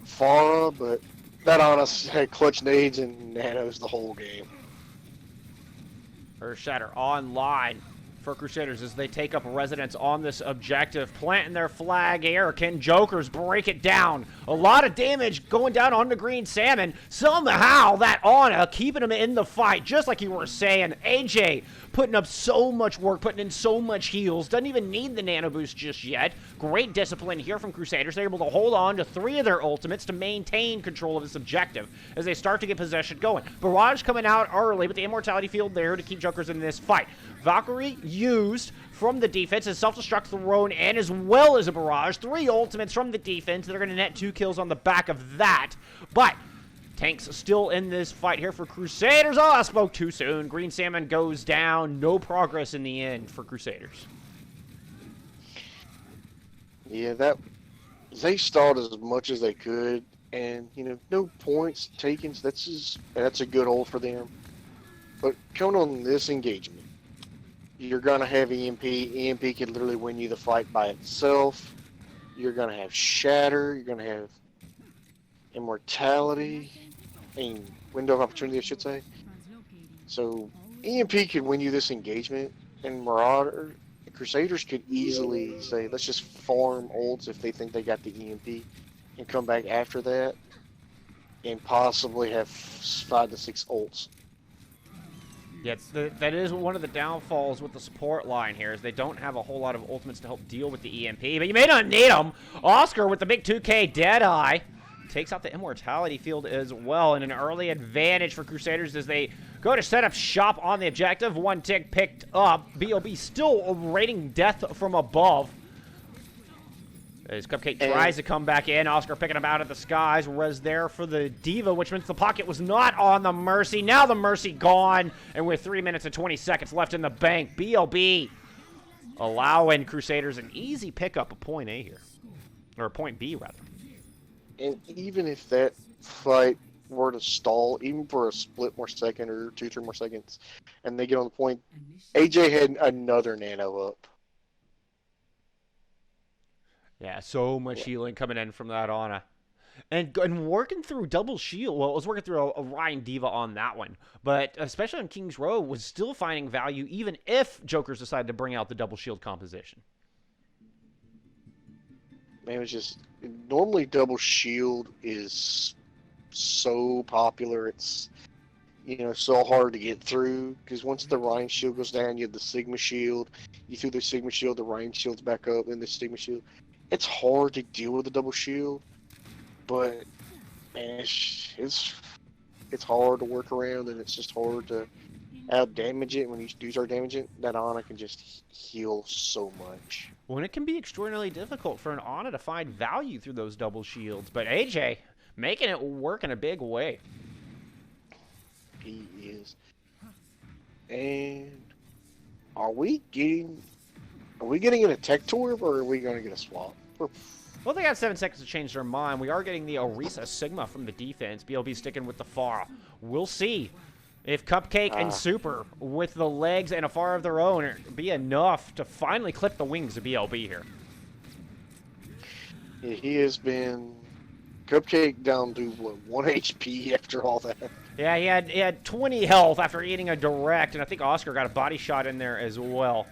Farah, but that Ana's had clutch nades and nanos the whole game. Earth Shatter online for Crusaders as they take up residence on this objective, planting their flag here. Can Jokers break it down? A lot of damage going down on the Green Salmon. Somehow that Ana keeping him in the fight, just like you were saying. AJ putting up so much work, putting in so much heals. Doesn't even need the nano boost just yet. Great discipline here from Crusaders. They're able to hold on to 3 of their ultimates to maintain control of this objective as they start to get possession going. Barrage coming out early, but the immortality field there to keep Jokers in this fight. Valkyrie used from the defense as self-destruct thrown in, as well as a barrage. 3 ultimates from the defense. They're going to net 2 kills on the back of that. But tanks still in this fight here for Crusaders. Oh, I spoke too soon. Green Salmon goes down. No progress in the end for Crusaders. Yeah, they stalled as much as they could, and no points taken. So that's a good hold for them. But coming on this engagement, you're gonna have EMP. EMP can literally win you the fight by itself. You're gonna have Shatter. You're gonna have Immortality, and Window of Opportunity, I should say. So EMP could win you this engagement, and Marauder, Crusaders could easily say, let's just farm ults if they think they got the EMP, and come back after that, and possibly have 5 to 6 ults. Yeah, that is one of the downfalls with the support line here, is they don't have a whole lot of ultimates to help deal with the EMP, but you may not need them. Oscar with the big 2K Deadeye takes out the immortality field as well, and an early advantage for Crusaders as they go to set up shop on the objective. 1 tick picked up. BOB still rating death from above. As Cupcake tries to come back in, Oscar picking him out of the skies. Res there for the Diva, which means the pocket was not on the Mercy. Now the Mercy gone, and with 3 minutes and 20 seconds left in the bank, BLB allowing Crusaders an easy pickup of point A here. Or a point B, rather. And even if that fight were to stall, even for a split more second or 2-3 more seconds, and they get on the point, AJ had another nano up. Yeah, so much healing coming in from that Ana. And working through double shield. Well, it was working through a Ryan Diva on that one. But especially on King's Row, was still finding value even if Jokers decided to bring out the double shield composition. Man, it was just... Normally double shield is so popular. It's, so hard to get through. Because once the Ryan shield goes down, you have the Sigma shield. You threw the Sigma shield, the Ryan shield's back up, and the Sigma shield. It's hard to deal with the double shield, but man, it's hard to work around, and it's just hard to out damage it. When you do start damaging it, that Ana can just heal so much. Well, and it can be extraordinarily difficult for an Ana to find value through those double shields, but AJ making it work in a big way. He is. And are we getting in a tech tour, or are we going to get a swap? Well, they got 7 seconds to change their mind. We are getting the Orisa Sigma from the defense. BLB sticking with the Farah. We'll see if Cupcake and Super, with the legs and a Farah of their own, be enough to finally clip the wings of BLB here. Yeah, he has been... Cupcake down to, 1 HP after all that. Yeah, he had 20 health after eating a direct, and I think Oscar got a body shot in there as well.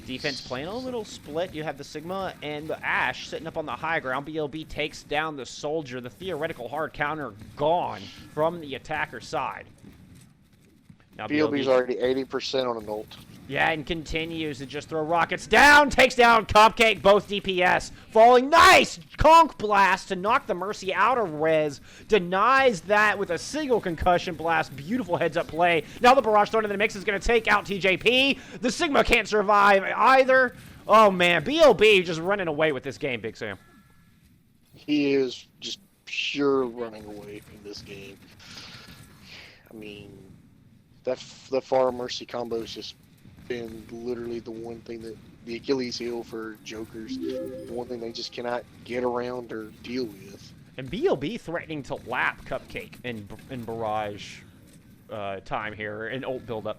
Defense playing a little split. You have the Sigma and the Ash sitting up on the high ground. BLB takes down the Soldier. The theoretical hard counter gone from the attacker side. Now BLB's already 80% on an ult. Yeah, and continues to just throw rockets down. Takes down Cupcake, both DPS. Falling, nice! Conk blast to knock the Mercy out of res. Denies that with a single concussion blast. Beautiful heads-up play. Now the Barrage thrown in the mix is going to take out TJP. The Sigma can't survive either. Oh, man. BLB just running away with this game, Big Sam. He is just pure running away from this game. I mean, the Far Mercy combo is just been literally the one thing that the Achilles heel for Jokers, the one thing they just cannot get around or deal with. And BLB threatening to lap Cupcake in Barrage time here, in ult buildup.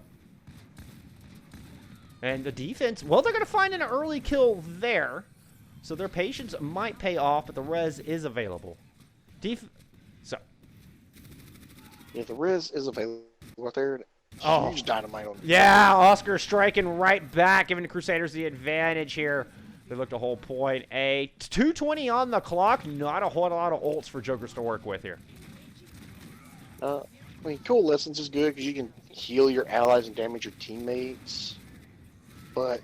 And the defense, well, they're going to find an early kill there, so their patience might pay off, but the res is available. So. Yeah, the res is available out there. Oh. Huge dynamite on it. Yeah, Oscar striking right back, giving the Crusaders the advantage here. They look to hold point A. 2:20 on the clock. Not a whole lot of ults for Jokers to work with here. I mean, Coalescence is good because you can heal your allies and damage your teammates. But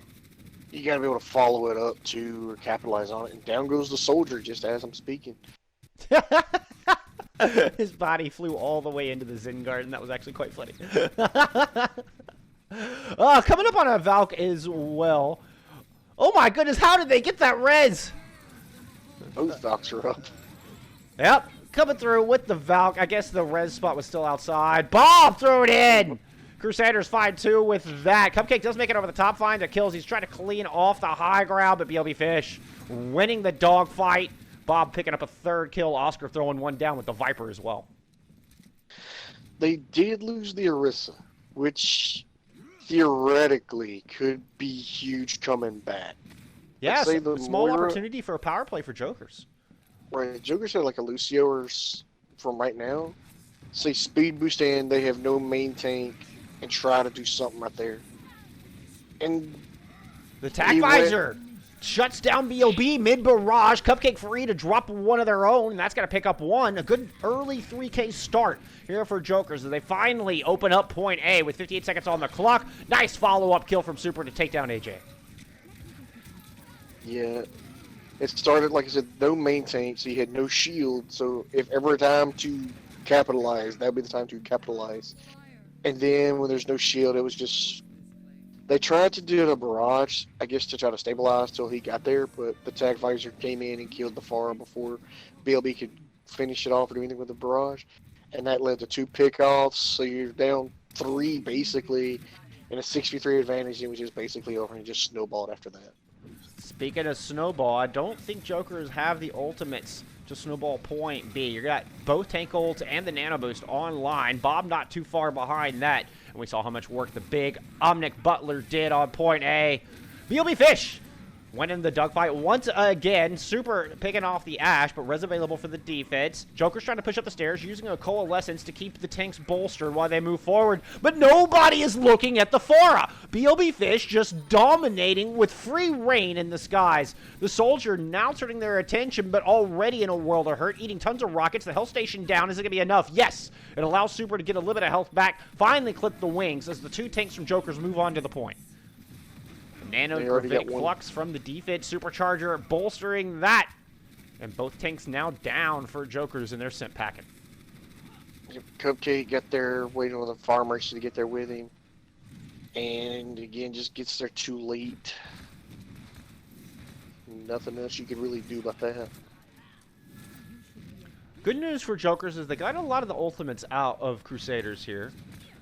you got to be able to follow it up too or capitalize on it. And down goes the Soldier just as I'm speaking. His body flew all the way into the Zen Garden. That was actually quite funny. Coming up on a Valk as well. Oh my goodness, how did they get that res? Both Valks are up. Yep, coming through with the Valk. I guess the res spot was still outside. Bob, throw it in! Crusaders find 2 with that. Cupcake does make it over the top, finds the kills. He's trying to clean off the high ground, but BLB Fish winning the dogfight. Bob picking up a 3rd kill. Oscar throwing 1 down with the Viper as well. They did lose the Orisa, which theoretically could be huge coming back. Yeah, say a small opportunity for a power play for Jokers. Right, Jokers had like a Lucio or from right now. Say speed boost in, they have no main tank, and try to do something right there. And the Tac Visor shuts down BLB mid-barrage. Cupcake free to drop one of their own, and that's going to pick up 1. A good early 3K start here for Jokers as they finally open up point A with 58 seconds on the clock. Nice follow-up kill from Super to take down AJ. Yeah, it started, like I said, no main tank, so you had no shield, so if ever a time to capitalize, that would be the time to capitalize. And then when there's no shield, it was just... They tried to do a barrage, I guess, to try to stabilize till he got there, but the Tac Visor came in and killed the Pharah before BLB could finish it off or do anything with the barrage. And that led to 2 pickoffs, so you're down 3 basically, and a 6v3 advantage, and it was just basically over and just snowballed after that. Speaking of snowball, I don't think Jokers have the ultimates to snowball point B. You got both tank ults and the nano boost online. Bob not too far behind that. And we saw how much work the big Omnic Butler did on point A. BLB Fish went in the dogfight once again. Super picking off the Ash, but res available for the defense. Joker's trying to push up the stairs, using a Coalescence to keep the tanks bolstered while they move forward. But nobody is looking at the Pharah. BLB Fish just dominating with free reign in the skies. The Soldier now turning their attention, but already in a world of hurt, eating tons of rockets. The Hell Station down. Is it going to be enough? Yes. It allows Super to get a little bit of health back. Finally clip the wings as the 2 tanks from Jokers move on to the point. Nano Gravitic Flux from the defense. Supercharger bolstering that. And both tanks now down for Jokers, and they're sent packing. Cupcake got there waiting on the farmers to get there with him. And again, just gets there too late. Nothing else you could really do about that. Good news for Jokers is they got a lot of the ultimates out of Crusaders here.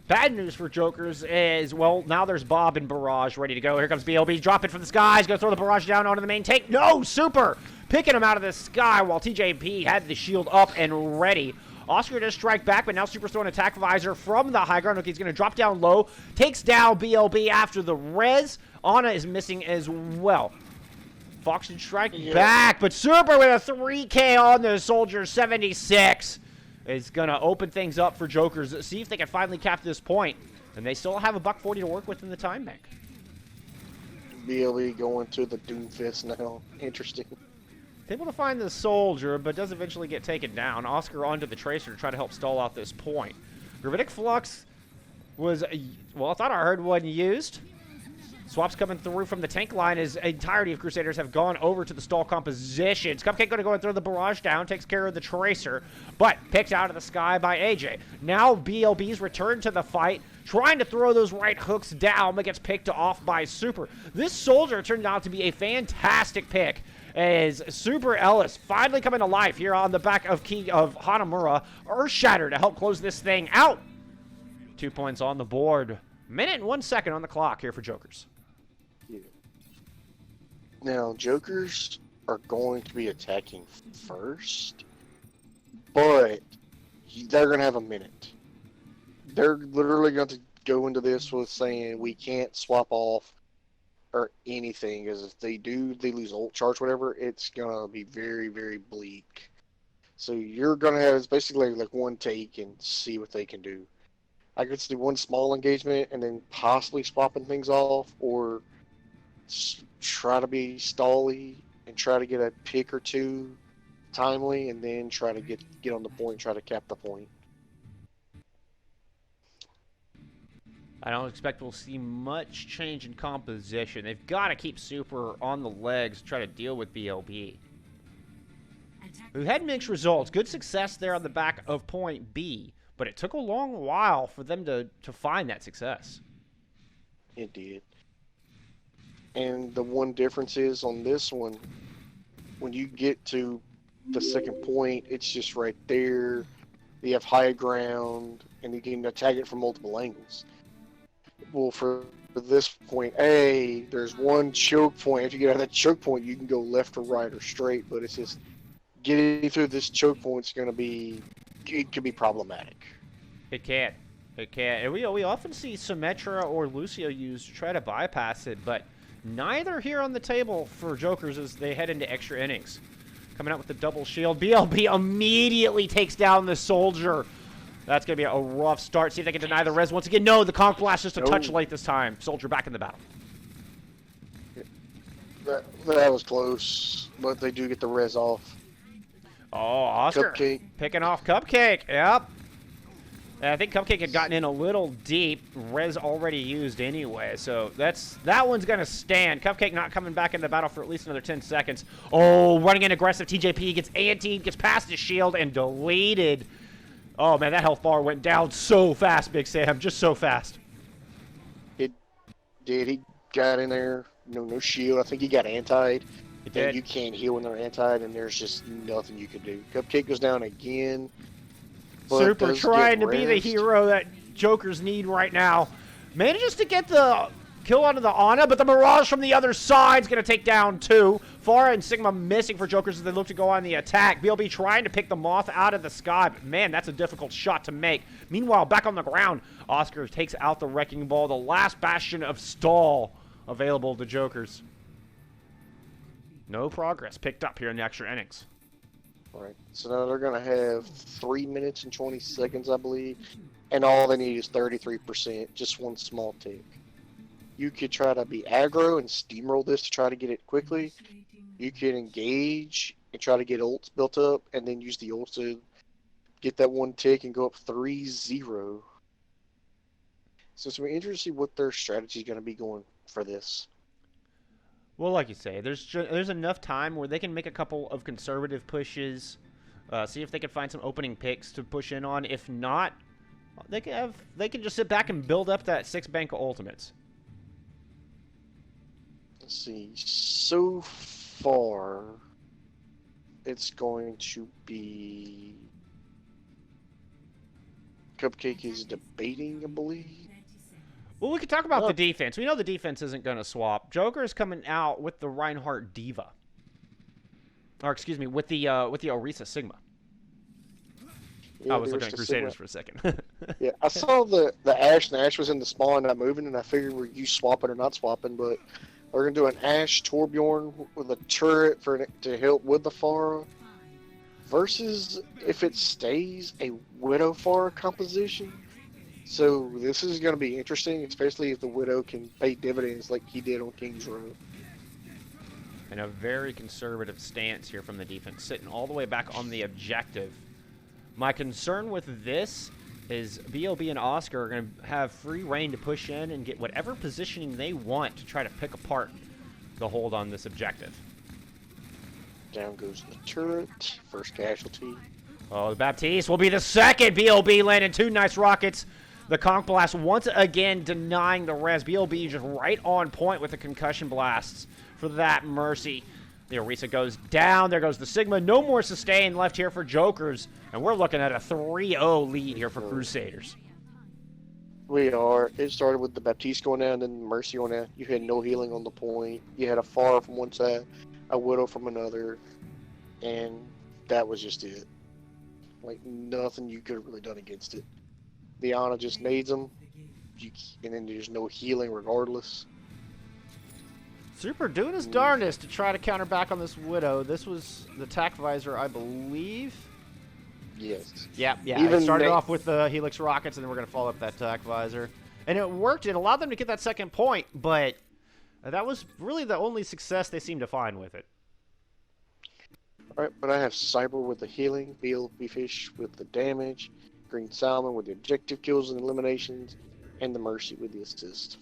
Bad news for Jokers is, well, now there's Bob and Barrage ready to go. Here comes BLB, drop it from the skies, gonna throw the Barrage down onto the main tank. No, Super picking him out of the sky while TJP had the shield up and ready. Oscar does strike back, but now Super's throwing Attack Visor from the high ground. Okay, he's gonna drop down low, takes down BLB after the res. Ana is missing as well. Fox should strike back, but Super with a 3K on the Soldier, 76. Is going to open things up for Jokers. See if they can finally cap this point. And they still have a $140 to work with in the time bank. BLE going to the Doomfist now. Interesting. Able to find the soldier, but does eventually get taken down. Oscar onto the Tracer to try to help stall out this point. Gravitic Flux was, well, I thought I heard one used. Swaps coming through from the tank line as entirety of Crusaders have gone over to the stall compositions. Cupcake going to go and throw the barrage down, takes care of the Tracer, but picked out of the sky by AJ. Now BLB's return to the fight, trying to throw those right hooks down, but gets picked off by Super. This soldier turned out to be a fantastic pick, as Super Ellis finally coming to life here on the back of Hanamura. Earthshatter to help close this thing out. 2 points on the board. Minute and 1 second on the clock here for Jokers. Yeah. Now, Jokers are going to be attacking first, but they're going to have a minute. They're literally going to go into this with saying we can't swap off or anything, because if they do, they lose ult charge, whatever, it's going to be very, very bleak. So you're going to have, it's basically like one take and see what they can do. I could do one small engagement and then possibly swapping things off, or try to be stally and try to get a pick or two timely, and then try to get on the point, try to cap the point. I don't expect we'll see much change in composition. They've got to keep Super on the legs to try to deal with BLB. We've had mixed results. Good success there on the back of point B, but it took a long while for them to find that success. It did. And the one difference is on this one, when you get to the second point, it's just right there. You have high ground, and you can attack it from multiple angles. Well, for this point A, there's one choke point. If you get out of that choke point, you can go left or right or straight, but it's just getting through this choke point is going to be, it could be problematic. It can. It can. And we often see Symmetra or Lucio used to try to bypass it, but neither here on the table for Jokers as they head into extra innings. Coming out with the double shield. BLB immediately takes down the soldier. That's going to be a rough start. See if they can deny the res once again. No, the Conch Blast just a touch late this time. Soldier back in the battle. That was close, but they do get the res off. Oh, Oscar Cupcake picking off Cupcake. Yep. And I think Cupcake had gotten in a little deep. Res already used anyway, so that one's going to stand. Cupcake not coming back in the battle for at least another 10 seconds. Oh, running in aggressive. TJP gets anti, gets past his shield, and deleted. Oh, man, that health bar went down so fast, Big Sam. Just so fast. It did. He got in there. No shield. I think he got antied. It did. And you can't heal when they're antied, and there's just nothing you can do. Cupcake goes down again. Super trying to be the hero that Jokers need right now. Manages to get the kill onto the Ana, but the Mirage from the other side is going to take down two. Pharah and Sigma missing for Jokers as they look to go on the attack. BLB trying to pick the Moth out of the sky, but man, that's a difficult shot to make. Meanwhile, back on the ground, Oscar takes out the Wrecking Ball, the last bastion of stall available to Jokers. No progress picked up here in the extra innings. All right, so now they're going to have 3 minutes and 20 seconds, I believe, and all they need is 33%, just one small tick. You could try to be aggro and steamroll this to try to get it quickly. You can engage and try to get ults built up, and then use the ults to get that one tick and go up 3-0. So it's interesting to see what their strategy is going to be going for this. Well, like you say, there's enough time where they can make a couple of conservative pushes, see if they can find some opening picks to push in on. If not, they can just sit back and build up that 6 bank of ultimates. Let's see. So far, it's going to be Cupcake is debating, I believe. Well, we could talk about the defense. We know the defense isn't going to swap. Joker is coming out with the Reinhardt Diva. Or, excuse me, with the Orisa Sigma. Yeah, I was looking at Crusaders for a second. Yeah, I saw the Ashe, and the Ashe was in the spawn not moving, and I figured were you swapping or not swapping, but we're going to do an Ashe Torbjorn with a turret to help with the Pharah versus if it stays a Widow Pharah composition. So this is going to be interesting, especially if the Widow can pay dividends like he did on King's Row. And a very conservative stance here from the defense, sitting all the way back on the objective. My concern with this is BOB and Oscar are going to have free reign to push in and get whatever positioning they want to try to pick apart the hold on this objective. Down goes the turret, first casualty. Oh, the Baptiste will be the second. BOB landing 2 nice rockets. The Conch Blast once again denying the res. BOB just right on point with the concussion blasts for that Mercy. The Orisa goes down. There goes the Sigma. No more sustain left here for Jokers. And we're looking at a 3-0 lead here for Crusaders. We are. It started with the Baptiste going down, then Mercy going down. You had no healing on the point. You had a Far from one side, a Widow from another, and that was just it. Like, nothing you could have really done against it. The Ana just nades them, and then there's no healing regardless. Super doing his darndest to try to counter back on this Widow. This was the attack visor, I believe. Yes. Yeah. Even It started off with the Helix rockets, and then we're going to follow up that attack visor. And it worked. It allowed them to get that second point, but that was really the only success they seemed to find with it. Alright, but I have Cyber with the healing, BLB Fish with the damage, Green Salmon with the objective kills and eliminations, and the Mercy with the assist.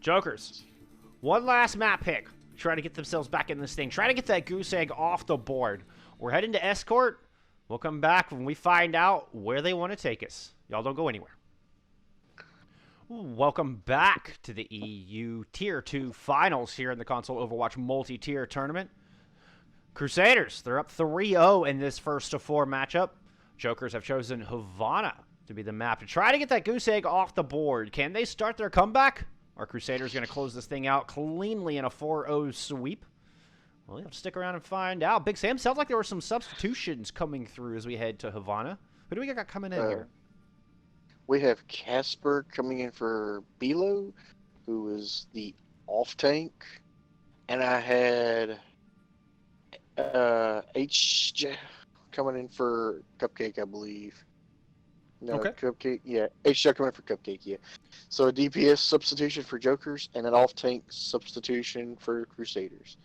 Jokers, one last map pick. Try to get themselves back in this thing. Try to get that goose egg off the board. We're heading to Escort. We'll come back when we find out where they want to take us. Y'all don't go anywhere. Welcome back to the EU Tier 2 Finals here in the Console Overwatch Multi-Tier Tournament. Crusaders, they're up 3-0 in this first of 4 matchup. Jokers have chosen Havana to be the map to try to get that goose egg off the board. Can they start their comeback? Are Crusaders going to close this thing out cleanly in a 4-0 sweep? Well, you'll have to stick around and find out. Big Sam, sounds like there were some substitutions coming through as we head to Havana. Who do we got coming in here? We have Casper coming in for Bilo, who is the off tank. And I had HJ coming in for Cupcake, I believe. No, okay. Cupcake, yeah. HJ coming in for Cupcake, yeah. So a DPS substitution for Jokers and an off tank substitution for Crusaders.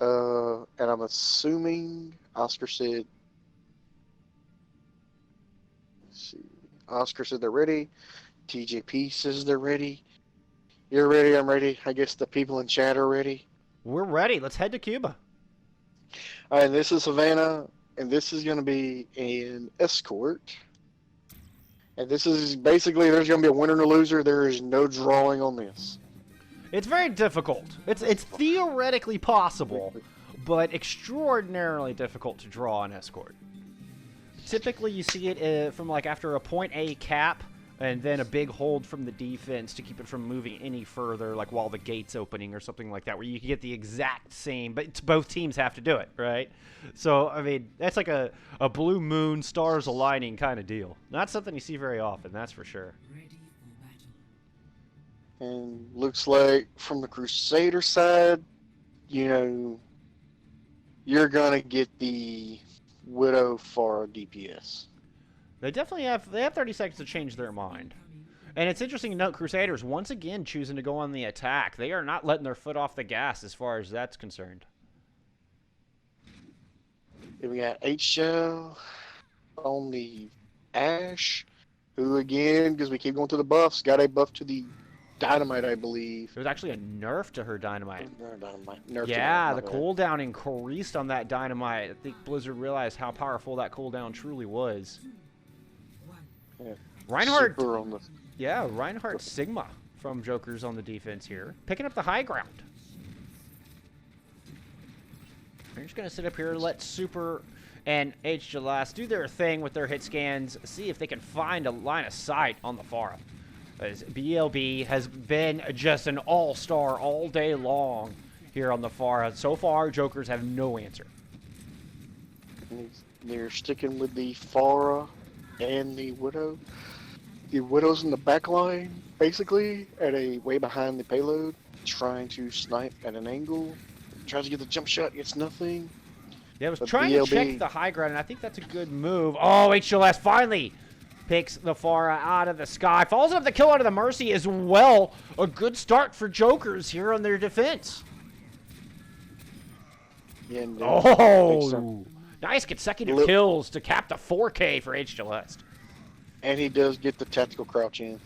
And I'm assuming Oscar said. Let's see. Oscar said they're ready. TJP says they're ready. You're ready, I'm ready. I guess the people in chat are ready. We're ready. Let's head to Cuba. All right, this is Havana, and this is going to be an escort. And this is basically, there's going to be a winner and a loser. There is no drawing on this. It's very difficult. It's theoretically possible, but extraordinarily difficult to draw an escort. Typically, you see it from like after a point A cap, and then a big hold from the defense to keep it from moving any further, like while the gate's opening or something like that, where you can get the exact same, but both teams have to do it, right? So, I mean, that's like a blue moon, stars aligning kind of deal. Not something you see very often, that's for sure. And looks like from the Crusader side, you know, you're going to get the Widow for DPS. They definitely have 30 seconds to change their mind. And it's interesting to note Crusaders once again choosing to go on the attack. They are not letting their foot off the gas as far as that's concerned. Then we got HL on the Ash, who again, because we keep going to the buffs, got a buff to the Dynamite, I believe. There's actually a nerf to her Dynamite. Nerf Yeah, the cooldown increased on that Dynamite. I think Blizzard realized how powerful that cooldown truly was. Yeah. Reinhardt, the... Reinhardt Sigma from Jokers on the defense here, picking up the high ground. They're just going to sit up here, let Super and H-Gelas do their thing with their hit scans, see if they can find a line of sight on the Pharah. As BLB has been just an all-star all day long here on the Pharah. So far, Jokers have no answer. They're sticking with the Pharah and the Widow. The Widow's in the back line, basically, at a way behind the payload, trying to snipe at an angle. Tries to get the jump shot, gets nothing. Yeah, I was But trying to check BLB the high ground, and I think that's a good move. Oh, HLS finally picks the Pharah out of the sky. Follows up the kill out of the Mercy as well. A good start for Jokers here on their defense. Yeah, and, Oh, nice consecutive Look. kills to cap the 4K for HLS. And he does get the tactical crouch in.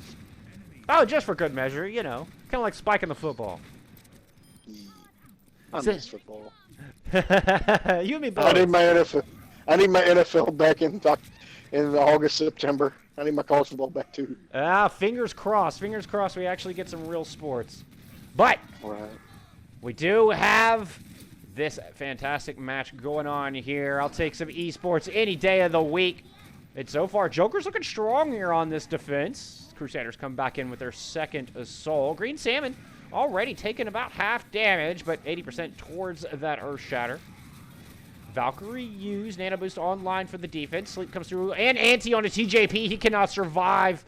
Oh, just for good measure, you know. Kind of like spiking the football. I miss football. You and me both. I need my NFL. I need my NFL back in August, September. I need my college football back too. Fingers crossed. Fingers crossed we actually get some real sports. But Right. we do have this fantastic match going on here. I'll take some esports any day of the week. And so far, Joker's looking strong here on this defense. Crusaders come back in with their second assault. Green Salmon already taking about half damage, but 80% towards that Earth Shatter. Valkyrie used Nano Boost online for the defense. Sleep comes through, and Anti on a TJP. He cannot survive.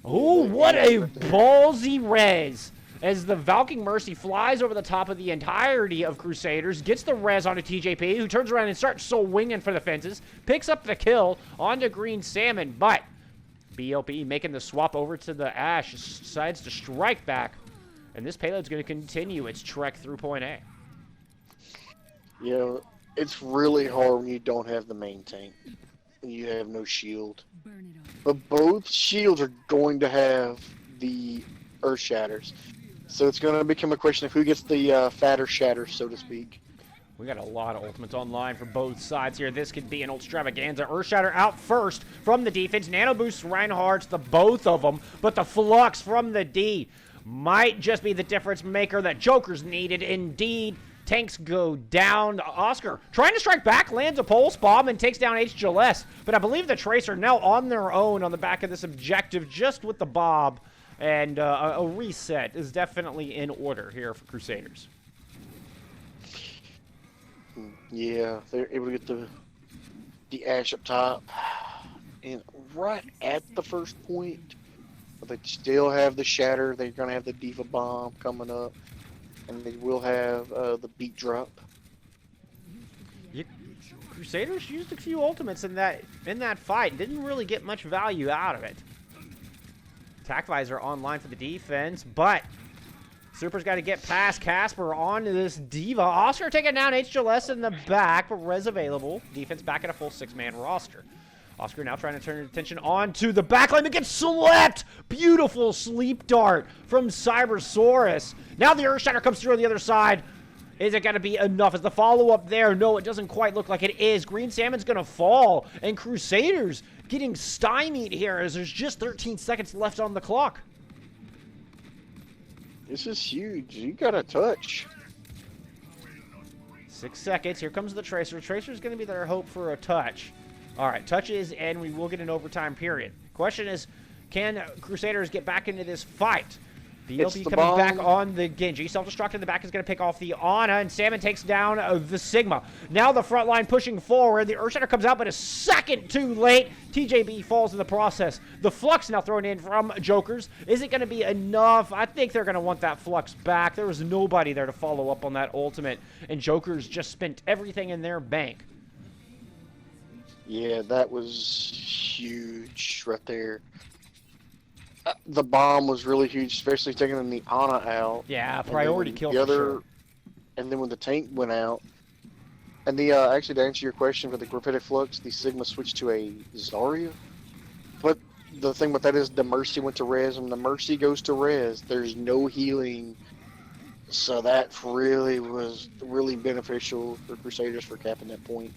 Oh, what a ballsy res. As the Valking Mercy flies over the top of the entirety of Crusaders, gets the res onto TJP, who turns around and starts swinging for the fences, picks up the kill onto Green Salmon, but BLP making the swap over to the Ash, decides to strike back, and this payload's going to continue its trek through point A. You know, it's really hard when you don't have the main tank. You have no shield. But both shields are going to have the Earth Shatters. So it's going to become a question of who gets the fatter shatter, so to speak. We got a lot of ultimates online for both sides here. This could be an extravaganza. Earthshatter out first from the defense. Nano boosts Reinhardt's the both of them, but the flux from the D might just be the difference maker that Joker's needed. Indeed, tanks go down. Oscar trying to strike back, lands a pulse bomb, and takes down HGLS. But I believe the Tracer now on their own on the back of this objective, just with the Bob. And a reset is definitely in order here for Crusaders. Yeah, they're able to get the Ash up top. And right at the first point, but they still have the Shatter. They're going to have the Diva Bomb coming up. And they will have the Beat Drop. Crusaders used a few ultimates in that fight. Didn't really get much value out of it. Attack Visor online for the defense, but Super's got to get past Casper onto this Diva. Oscar taking down HGLS in the back, but res available. Defense back at a full 6-man roster. Oscar now trying to turn attention onto the backline and gets slept. Beautiful sleep dart from Cybersaurus. Now the Earthshatter comes through on the other side. Is it going to be enough? Is the follow-up there? No, it doesn't quite look like it is. Green Salmon's going to fall, and Crusaders getting stymied here as there's just 13 seconds left on the clock. This is huge. You got to touch. 6 seconds. Here comes the Tracer. Tracer's going to be their hope for a touch. All right, touches, and we will get an overtime period. Question is, can Crusaders get back into this fight? BLP coming bomb. back on the Genji. Self-destruct in the back is going to pick off the Ana, and Salmon takes down the Sigma. Now the front line pushing forward. The Earthshatter comes out, but a second too late. TJB falls in the process. The Flux now thrown in from Jokers. Is it going to be enough? I think they're going to want that Flux back. There was nobody there to follow up on that ultimate, and Jokers just spent everything in their bank. Yeah, that was huge right there. The bomb was really huge, especially taking the Ana out. Yeah, priority kill the for other, sure. And then when the tank went out, and the actually to answer your question for the Gravitic Flux, the Sigma switched to a Zarya. But the thing with that is the Mercy went to res, and the Mercy goes to res. There's no healing, so that really was really beneficial for Crusaders for capping that point.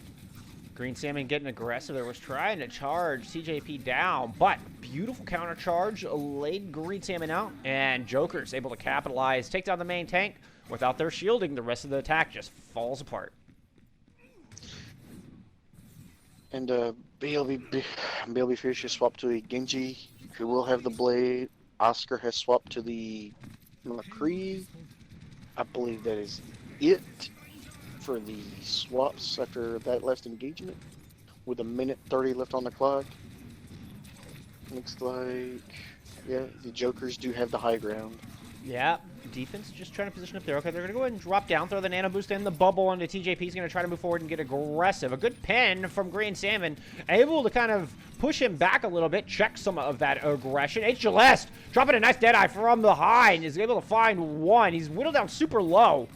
Green Salmon getting aggressive. There was trying to charge TJP down, but beautiful counter charge laid Green Salmon out, and Joker's able to capitalize, take down the main tank without their shielding. The rest of the attack just falls apart. And BLB Fish has swapped to a Genji, who will have the blade. Oscar has swapped to the McCree. I believe that is it for the swaps after that last engagement, with 1:30 left on the clock. Looks like, yeah, the Jokers do have the high ground. Yeah, defense just trying to position up there. Okay, they're going to go ahead and drop down, throw the nano boost in the bubble onto TJP. He's going to try to move forward and get aggressive. A good pin from Green Salmon, able to kind of push him back a little bit, check some of that aggression. H. Celeste dropping a nice Deadeye from behind, is able to find one. He's whittled down super low.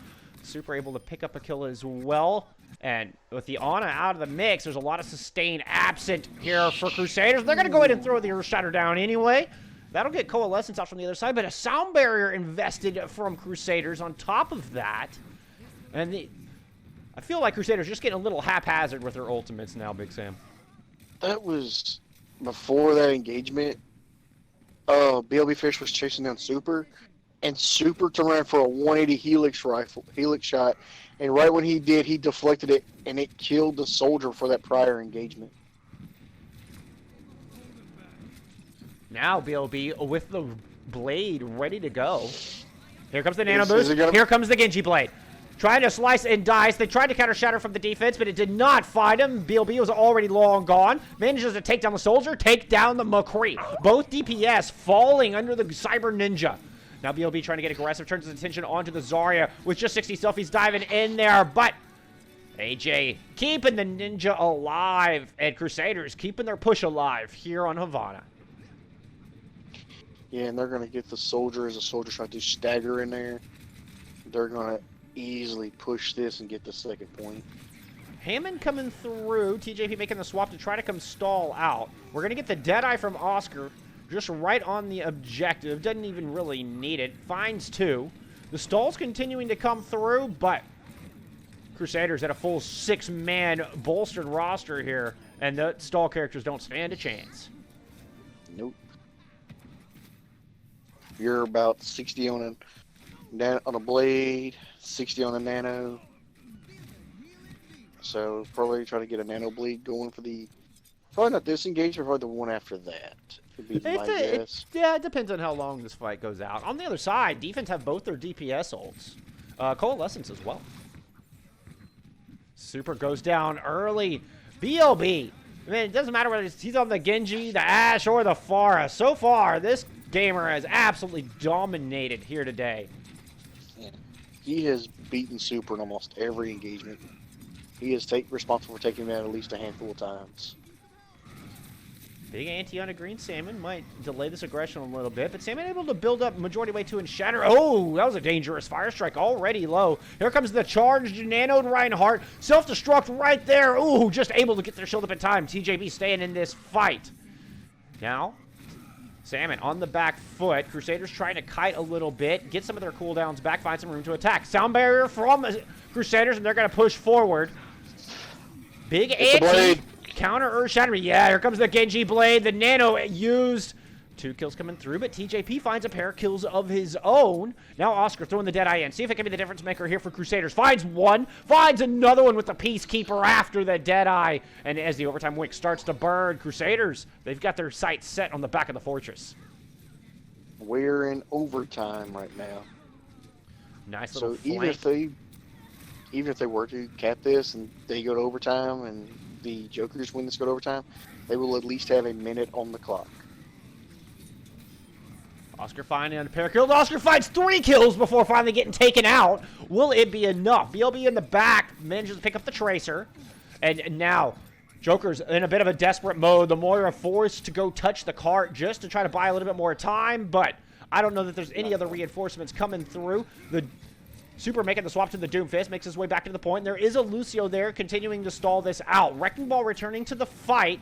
Super able to pick up a kill as well. And with the Ana out of the mix, there's a lot of sustain absent here for Crusaders. They're going to go ahead and throw the Earth Shatter down anyway. That'll get Coalescence out from the other side, but a sound barrier invested from Crusaders on top of that. And I feel like Crusaders just getting a little haphazard with their ultimates now, Big Sam. That was before that engagement. BLB Fish was chasing down Super, and Super turned around for a 180 helix shot, and right when he did, he deflected it, and it killed the soldier for that prior engagement. Now BLB with the blade ready to go. Here comes the nano boost. Here comes the Genji blade. Trying to slice and dice. They tried to counter shatter from the defense, but it did not find him. BLB was already long gone. Manages to take down the soldier, take down the McCree. Both DPS falling under the Cyber Ninja. Now BLB trying to get aggressive, turns his attention onto the Zarya with just 60 selfies diving in there, but AJ keeping the Ninja alive, and Crusaders keeping their push alive here on Havana. Yeah, and they're going to get the soldier as a soldier trying to stagger in there. They're going to easily push this and get the second point. Hammond coming through. TJP making the swap to try to come stall out. We're going to get the Deadeye from Oscar just right on the objective. Doesn't even really need it. Finds two. The stall's continuing to come through, but Crusaders at a full 6-man bolstered roster here, and the stall characters don't stand a chance. Nope. You're about 60 on a blade, 60 on the nano. So probably try to get a nano bleed going for the, probably not this engagement, probably the one after that. Would be my guess. Yeah, it depends on how long this fight goes out. On the other side, defense have both their DPS ults. Coalescence as well. Super goes down early. BLB. I mean, it doesn't matter whether he's on the Genji, the Ashe, or the Pharah. So far, this gamer has absolutely dominated here today. Yeah. He has beaten Super in almost every engagement. He is responsible for taking him out at least a handful of times. Big ante on a Green Salmon might delay this aggression a little bit, but Salmon able to build up majority way 2 and shatter. Oh, that was a dangerous fire strike already low. Here comes the charged nanoed Reinhardt. Self-destruct right there. Ooh, just able to get their shield up in time. TJB staying in this fight. Now, Salmon on the back foot. Crusaders trying to kite a little bit, get some of their cooldowns back, find some room to attack. Sound barrier from Crusaders, and they're going to push forward. Big ante. Counter Earth Shatter. Yeah, here comes the Genji blade. The nano used. 2 kills coming through, but TJP finds a pair of kills of his own. Now Oscar throwing the Deadeye in. See if it can be the difference maker here for Crusaders. Finds one. Finds another one with the Peacekeeper after the Deadeye. And as the overtime wick starts to burn, Crusaders, they've got their sights set on the back of the fortress. We're in overtime right now. Nice little so flank. even if they were to cap this and they go to overtime and the Jokers win this go to overtime, they will at least have a minute on the clock. Oscar finding a pair of kills. Oscar finds 3 kills before finally getting taken out. Will it be enough? BLB in the back manages to pick up the Tracer. And now, Joker's in a bit of a desperate mode. The Moira forced to go touch the cart just to try to buy a little bit more time, but I don't know that there's any other reinforcements coming through. The Super making the swap to the Doomfist, makes his way back to the point. There is a Lucio there continuing to stall this out. Wrecking Ball returning to the fight.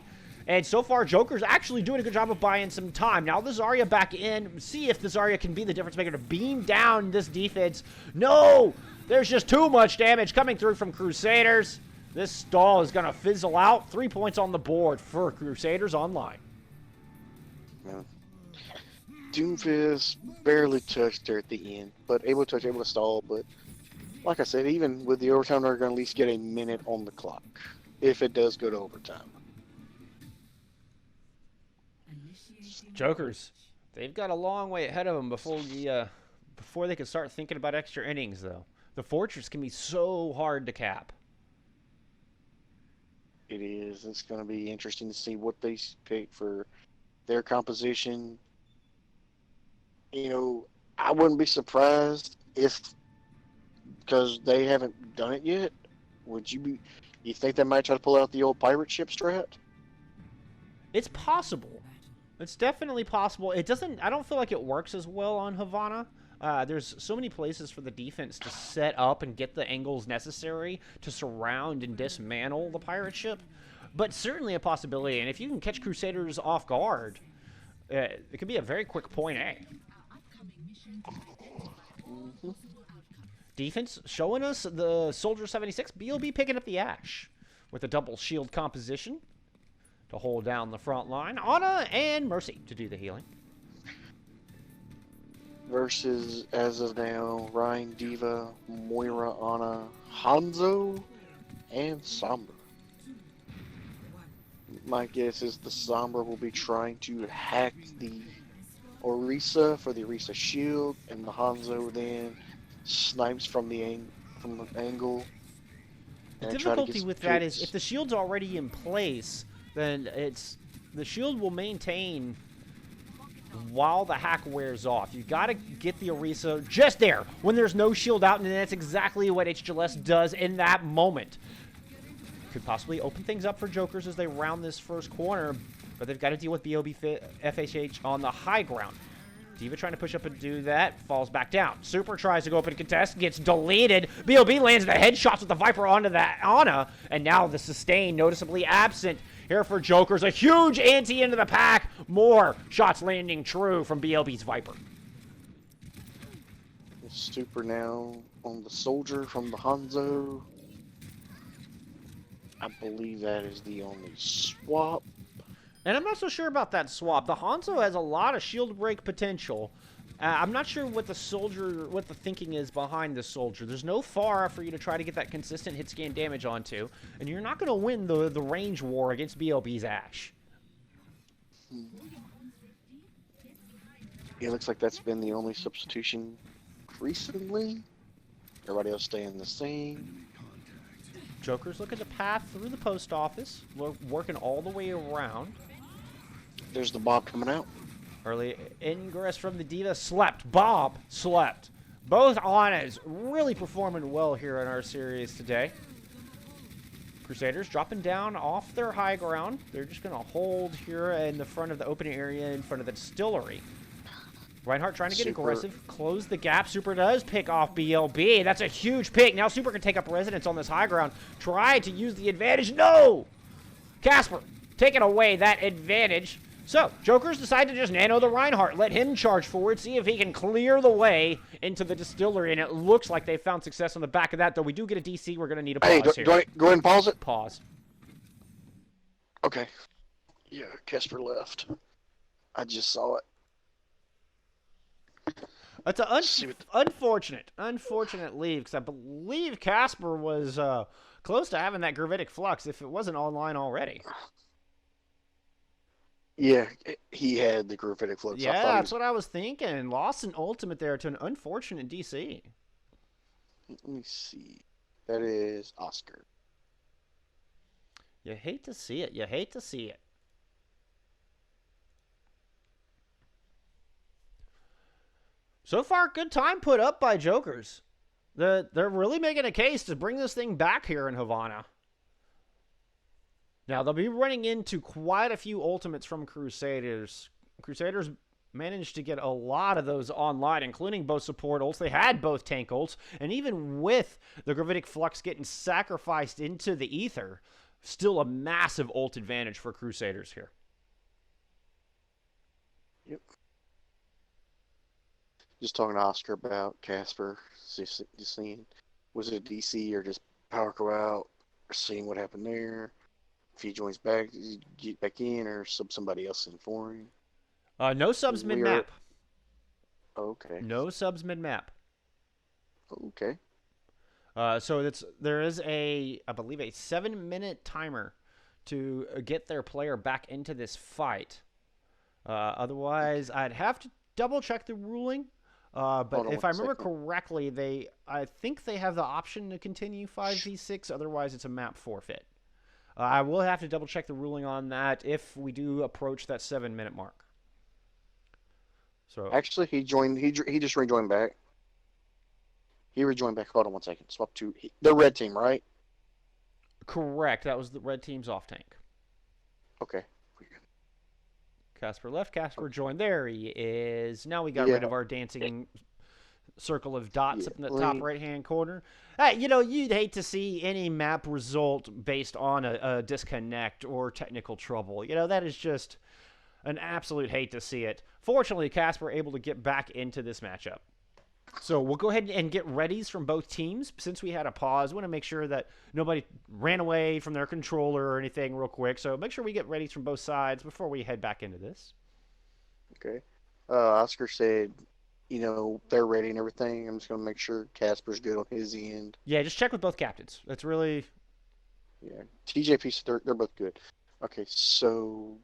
And so far, Joker's actually doing a good job of buying some time. Now the Zarya back in. See if the Zarya can be the difference maker to beam down this defense. No! There's just too much damage coming through from Crusaders. This stall is going to fizzle out. 3 points on the board for Crusaders online. Yeah. Doomfist barely touched her at the end, but able to stall. But like I said, even with the overtime, they're going to at least get a minute on the clock if it does go to overtime. Jokers, they've got a long way ahead of them before they can start thinking about extra innings, though. The Fortress can be so hard to cap. It is. It's going to be interesting to see what they pick for their composition. You know, I wouldn't be surprised if, because they haven't done it yet. Would you be? You think they might try to pull out the old pirate ship strat? It's possible. It's definitely possible. It doesn't. I don't feel like it works as well on Havana. There's so many places for the defense to set up and get the angles necessary to surround and dismantle the pirate ship. But certainly a possibility. And if you can catch Crusaders off guard, it could be a very quick point A. Mm-hmm. Defense showing us the Soldier 76. BLB picking up the Ash with a double shield composition to hold down the front line. Ana and Mercy to do the healing. Versus, as of now, Ryan, Diva, Moira, Ana, Hanzo, and Sombra. My guess is the Sombra will be trying to hack the Orisa for the Orisa shield, and the Hanzo then snipes from the angle. The And try to difficulty get with some that is picks. if the shield's already in place, then the shield will maintain while the hack wears off. You got to get the Orisa just there when there's no shield out, and that's exactly what HLS does in that moment. Could possibly open things up for Jokers as they round this first corner, but they've got to deal with BOB FHH on the high ground. Diva trying to push up and do that, falls back down. Super tries to go up and contest, gets deleted. BOB lands the headshots with the Viper onto that Ana, and now the sustain noticeably absent here for Jokers. A huge ante into the pack. More shots landing true from BLB's Viper. Super now on the Soldier from the Hanzo. I believe that is the only swap. And I'm not so sure about that swap. The Hanzo has a lot of shield break potential. I'm not sure what the thinking is behind the Soldier. There's no Pharah for you to try to get that consistent hit scan damage onto, and you're not going to win the range war against BLB's Ash. It looks like that's been the only substitution recently. Everybody else staying the same. Joker's looking to path through the post office, working all the way around. There's the Bob coming out. Early ingress from the Diva. Slept. Bob slept. Both Anas really performing well here in our series today. Crusaders dropping down off their high ground. They're just going to hold here in the front of the opening area in front of the distillery. Reinhardt trying to get aggressive, close the gap. Super does pick off BLB. That's a huge pick. Now Super can take up residence on this high ground. Try to use the advantage. No! Casper taking away that advantage. So, Jokers decide to just nano the Reinhardt. Let him charge forward, see if he can clear the way into the distillery. And it looks like they found success on the back of that, though we do get a DC. We're going to need a pause here. Do I go ahead and pause it? Pause. Okay. Yeah, Casper left. I just saw it. That's an unfortunate leave, because I believe Casper was close to having that gravitic flux if it wasn't online already. Yeah, he had the gravitic flux. Yeah, that's what I was thinking. Lost an ultimate there to an unfortunate DC. Let me see. That is Oscar. You hate to see it. You hate to see it. So far, good time put up by Jokers. They're really making a case to bring this thing back here in Havana. Now, they'll be running into quite a few ultimates from Crusaders. Crusaders managed to get a lot of those online, including both support ults. They had both tank ults, and even with the gravitic flux getting sacrificed into the ether, still a massive ult advantage for Crusaders here. Yep. Just talking to Oscar about Casper, just seeing, was it a DC or just power go out, or seeing what happened there. If he joins back, get back in, or sub somebody else in for him. No subs mid-map. Okay. No subs mid-map. Okay. So there is I believe, a 7-minute timer to get their player back into this fight. Otherwise, I'd have to double check the ruling. But if I remember correctly, I think they have the option to continue 5v6. Otherwise, it's a map forfeit. I will have to double check the ruling on that if we do approach that 7-minute mark. So Actually, he joined. He just rejoined back. He rejoined back. Hold on one second. Swap to the red team, right? correct. That was the red team's off tank. Okay. Casper left. Casper joined. There he is. Now we got rid Yeah. of our dancing circle of dots Yeah. up in the top right-hand corner. Hey, you'd hate to see any map result based on a disconnect or technical trouble. That is just an absolute hate to see it. Fortunately, Casper able to get back into this matchup. So we'll go ahead and get readies from both teams. Since we had a pause, we want to make sure that nobody ran away from their controller or anything real quick. So make sure we get readies from both sides before we head back into this. Okay. Oscar said, they're ready and everything. I'm just gonna make sure Casper's good on his end. Yeah, just check with both captains. That's really... Yeah. TJP said they're both good. Okay, so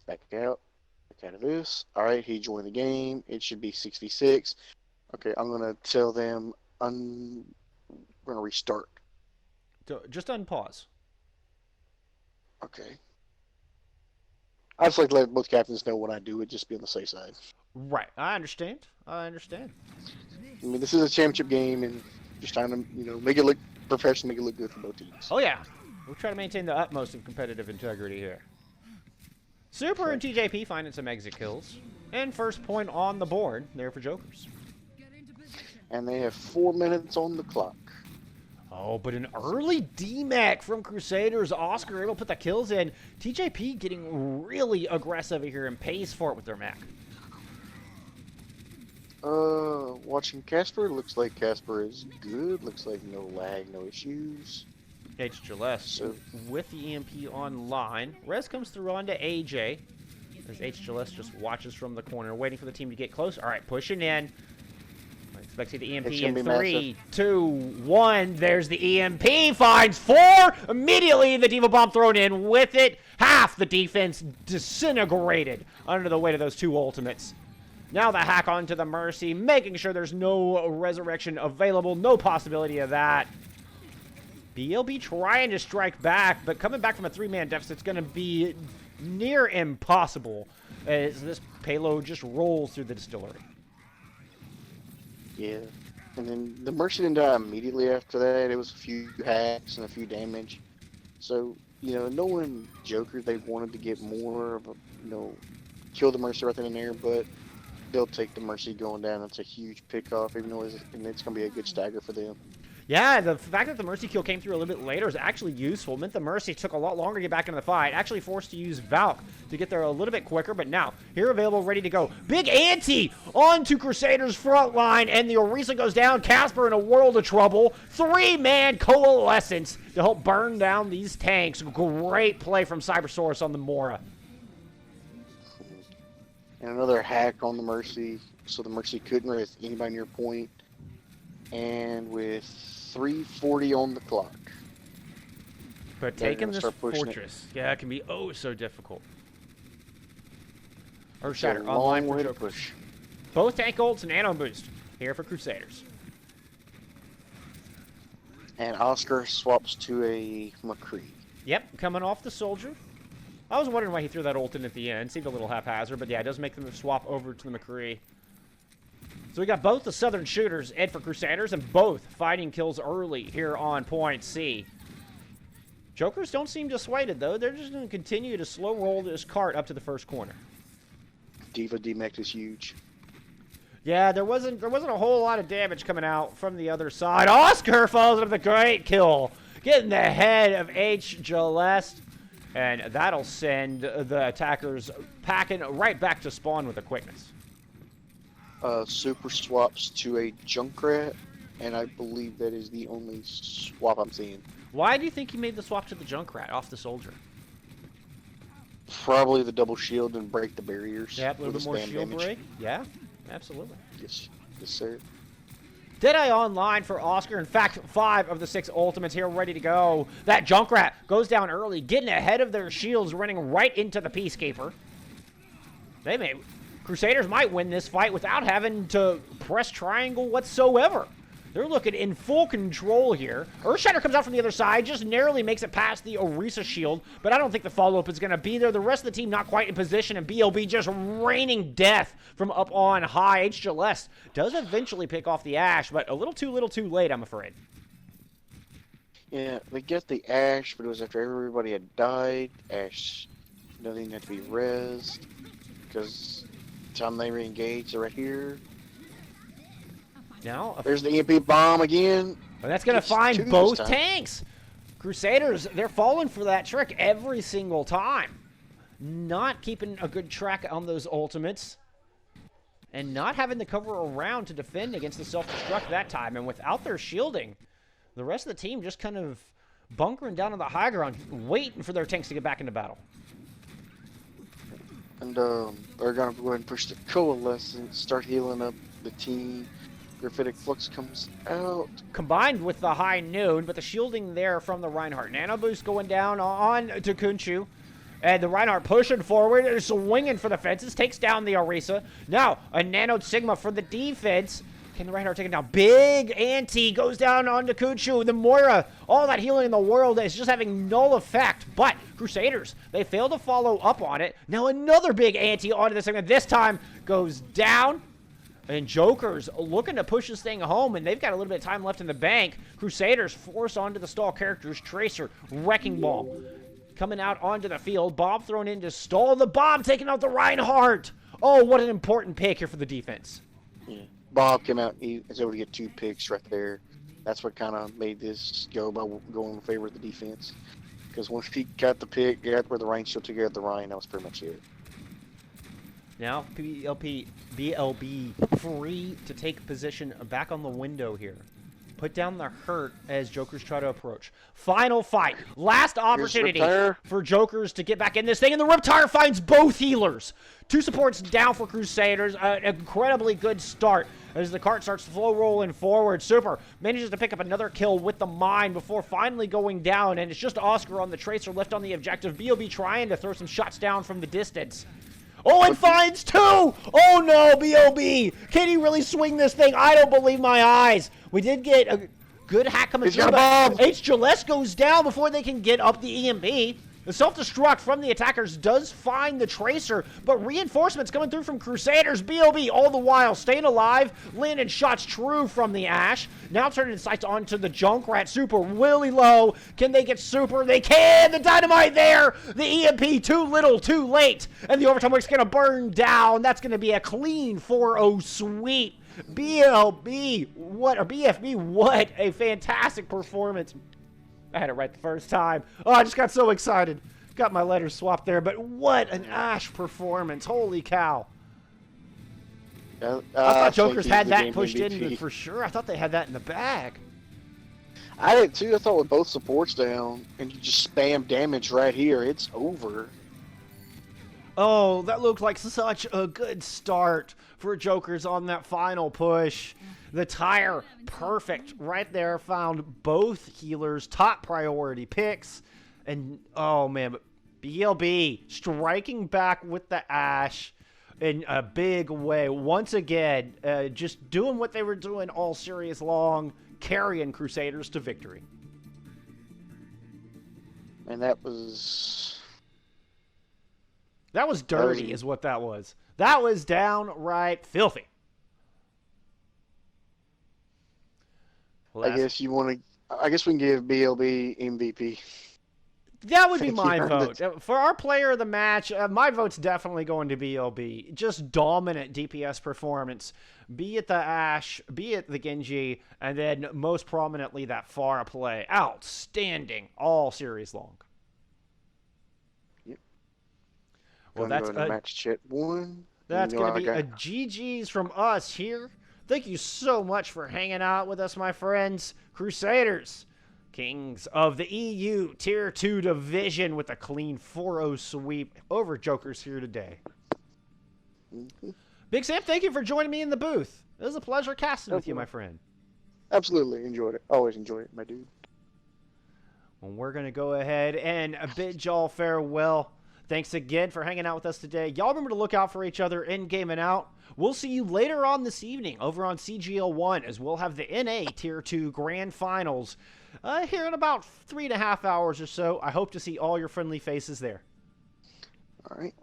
back out. Back out of this. All right, he joined the game. It should be 66. Okay, I'm gonna tell them we're gonna restart. Just unpause. Okay. I just like to let both captains know when I do it, just be on the safe side. Right. I understand. I mean, this is a championship game, and just trying to, make it look professional, make it look good for both teams. Oh, yeah. We'll try to maintain the utmost of competitive integrity here. Super and TJP finding some exit kills. And first point on the board there for Jokers. And they have 4 minutes on the clock. Oh, but an early DMAC from Crusaders. Oscar able to put the kills in. TJP getting really aggressive here and pays for it with their Mac. Watching Casper, looks like Casper is good. Looks like no lag, no issues. H. Gillespie with the EMP online. Rez comes through onto AJ. As H. Gillespie just watches from the corner, waiting for the team to get close. All right, pushing in. I expect to see the EMP in 3, 2, 1. There's the EMP. Finds 4. Immediately, the Diva Bomb thrown in with it. Half the defense disintegrated under the weight of those 2 ultimates. Now the hack onto the Mercy, making sure there's no resurrection available. No possibility of that. BLB trying to strike back, but coming back from a 3-man deficit is going to be near impossible as this payload just rolls through the distillery. Yeah. And then the Mercy didn't die immediately after that. It was a few hacks and a few damage. So, knowing Joker, they wanted to get more of a, kill the Mercy right then and there, but they'll take the Mercy going down. That's a huge pick-off, even though it's going to be a good stagger for them. Yeah, the fact that the Mercy kill came through a little bit later is actually useful. It meant the Mercy took a lot longer to get back into the fight. Actually forced to use Valk to get there a little bit quicker, but now, here available, ready to go. Big ante onto Crusaders' front line, and the Orisa goes down. Casper in a world of trouble. 3-man coalescence to help burn down these tanks. Great play from Cybersaurus on the Mora. And another hack on the Mercy, so the Mercy couldn't raise anybody near point. And with 3:40 on the clock. But taking this fortress, yeah, it can be oh so difficult. Or Shatter online for Jokers. Both tank ults and nano boost here for Crusaders. And Oscar swaps to a McCree. Yep, coming off the soldier. I was wondering why he threw that ult in at the end. Seemed a little haphazard, but yeah, it does make them swap over to the McCree. So we got both the Southern shooters, Ed for Crusaders, and both fighting kills early here on point C. Jokers don't seem dissuaded, though. They're just going to continue to slow roll this cart up to the first corner. Diva DMAC is huge. Yeah, there wasn't a whole lot of damage coming out from the other side. Oscar follows up the great kill, getting the head of H. Gillespie, and that'll send the attackers packing right back to spawn with a quickness. Super swaps to a Junkrat, and I believe that is the only swap I'm seeing. Why do you think he made the swap to the Junkrat off the soldier? Probably the double shield and break the barriers. Yeah, a little bit more shield break. Yeah, absolutely. Yes, sir. Deadeye online for Oscar. In fact, 5 of the 6 ultimates here ready to go. That Junkrat goes down early, getting ahead of their shields, running right into the Peacekeeper. Crusaders might win this fight without having to press triangle whatsoever. They're looking in full control here. Earthshatter comes out from the other side, just narrowly makes it past the Orisa shield, but I don't think the follow-up is going to be there. The rest of the team not quite in position, and BLB just raining death from up on high. H. Gillespie does eventually pick off the Ash, but a little too late, I'm afraid. Yeah, they get the Ash, but it was after everybody had died. Ash, nothing had to be rezzed, because the time they re-engage, they're right here. Now, there's the EMP bomb again. And that's going to find both tanks. Crusaders, they're falling for that trick every single time. Not keeping a good track on those ultimates. And not having the cover around to defend against the self-destruct that time. And without their shielding, the rest of the team just kind of bunkering down on the high ground, waiting for their tanks to get back into battle. And they're going to go ahead and push the Coalescence, start healing up the team. Graphitic Flux comes out. Combined with the high noon, but the shielding there from the Reinhardt. Nano Boost going down on to Kunchu. And the Reinhardt pushing forward, swinging for the fences, takes down the Orisa. Now, a Nano Sigma for the defense. Can the Reinhardt take it down? Big ante goes down onto Kunchu. The Moira, all that healing in the world is just having null effect. But Crusaders, they fail to follow up on it. Now another big ante onto the Sigma. This time goes down. And Joker's looking to push this thing home, and they've got a little bit of time left in the bank. Crusaders force onto the stall characters. Tracer, Wrecking Ball, coming out onto the field. Bomb thrown in to stall the bomb, taking out the Reinhardt. Oh, what an important pick here for the defense. Yeah. Bob came out, he was able to get 2 picks right there. That's what kind of made this go by going in favor of the defense. Because once he got the pick, got where the Rhine still took care of the Rhine, that was pretty much it. Now, BLB free to take position back on the window here. Put down the hurt as Jokers try to approach. Final fight. Last opportunity for Jokers to get back in this thing, and the Riptire finds both healers. 2 supports down for Crusaders. An incredibly good start as the cart starts slow rolling forward. Super manages to pick up another kill with the mine before finally going down, and it's just Oscar on the Tracer left on the objective. BLB trying to throw some shots down from the distance. Oh, and finds 2! Oh no, BLB! Can he really swing this thing? I don't believe my eyes. We did get a good hack coming through, but H. Gillespie goes down before they can get up the EMP. The self-destruct from the attackers does find the Tracer, but reinforcements coming through from Crusaders. BLB all the while staying alive, landing shots true from the Ash. Now turning sights onto the Junkrat. Super really low. Can they get Super? They can! The dynamite there! The EMP too little, too late. And the overtime wick's going to burn down. That's going to be a clean 4-0 sweep. BLB, what, or BFB, what a fantastic performance. I had it right the first time. Oh, I just got so excited. Got my letters swapped there, but what an Ash performance. Holy cow. I thought Jokers had that pushed in for sure. I thought they had that in the bag. I did too. I thought with both supports down and you just spam damage right here, it's over. Oh, that looked like such a good start for Jokers on that final push. The tire, perfect right there, found both healers, top priority picks. And, oh man, but BLB striking back with the Ash in a big way. Once again, just doing what they were doing all series long, carrying Crusaders to victory. And that was... That was dirty, is what that was. That was downright filthy. I guess you want to. I guess we can give BLB MVP. That would be my vote. For our player of the match, my vote's definitely going to BLB. Just dominant DPS performance. Be it the Ash, be it the Genji, and then most prominently that Pharah play. Outstanding all series long. Yep. Well, that's a match chat 1. That's going to be a GG's from us here. Thank you so much for hanging out with us, my friends. Crusaders, kings of the EU Tier 2 division with a clean 4-0 sweep over Jokers here today. Big Sam, thank you for joining me in the booth. It was a pleasure casting with you, my friend. Absolutely. Enjoyed it. Always enjoy it, my dude. Well, we're going to go ahead and bid y'all farewell. Thanks again for hanging out with us today. Y'all remember to look out for each other in game and out. We'll see you later on this evening over on CGL 1 as we'll have the NA Tier 2 Grand Finals here in about 3.5 hours or so. I hope to see all your friendly faces there. All right.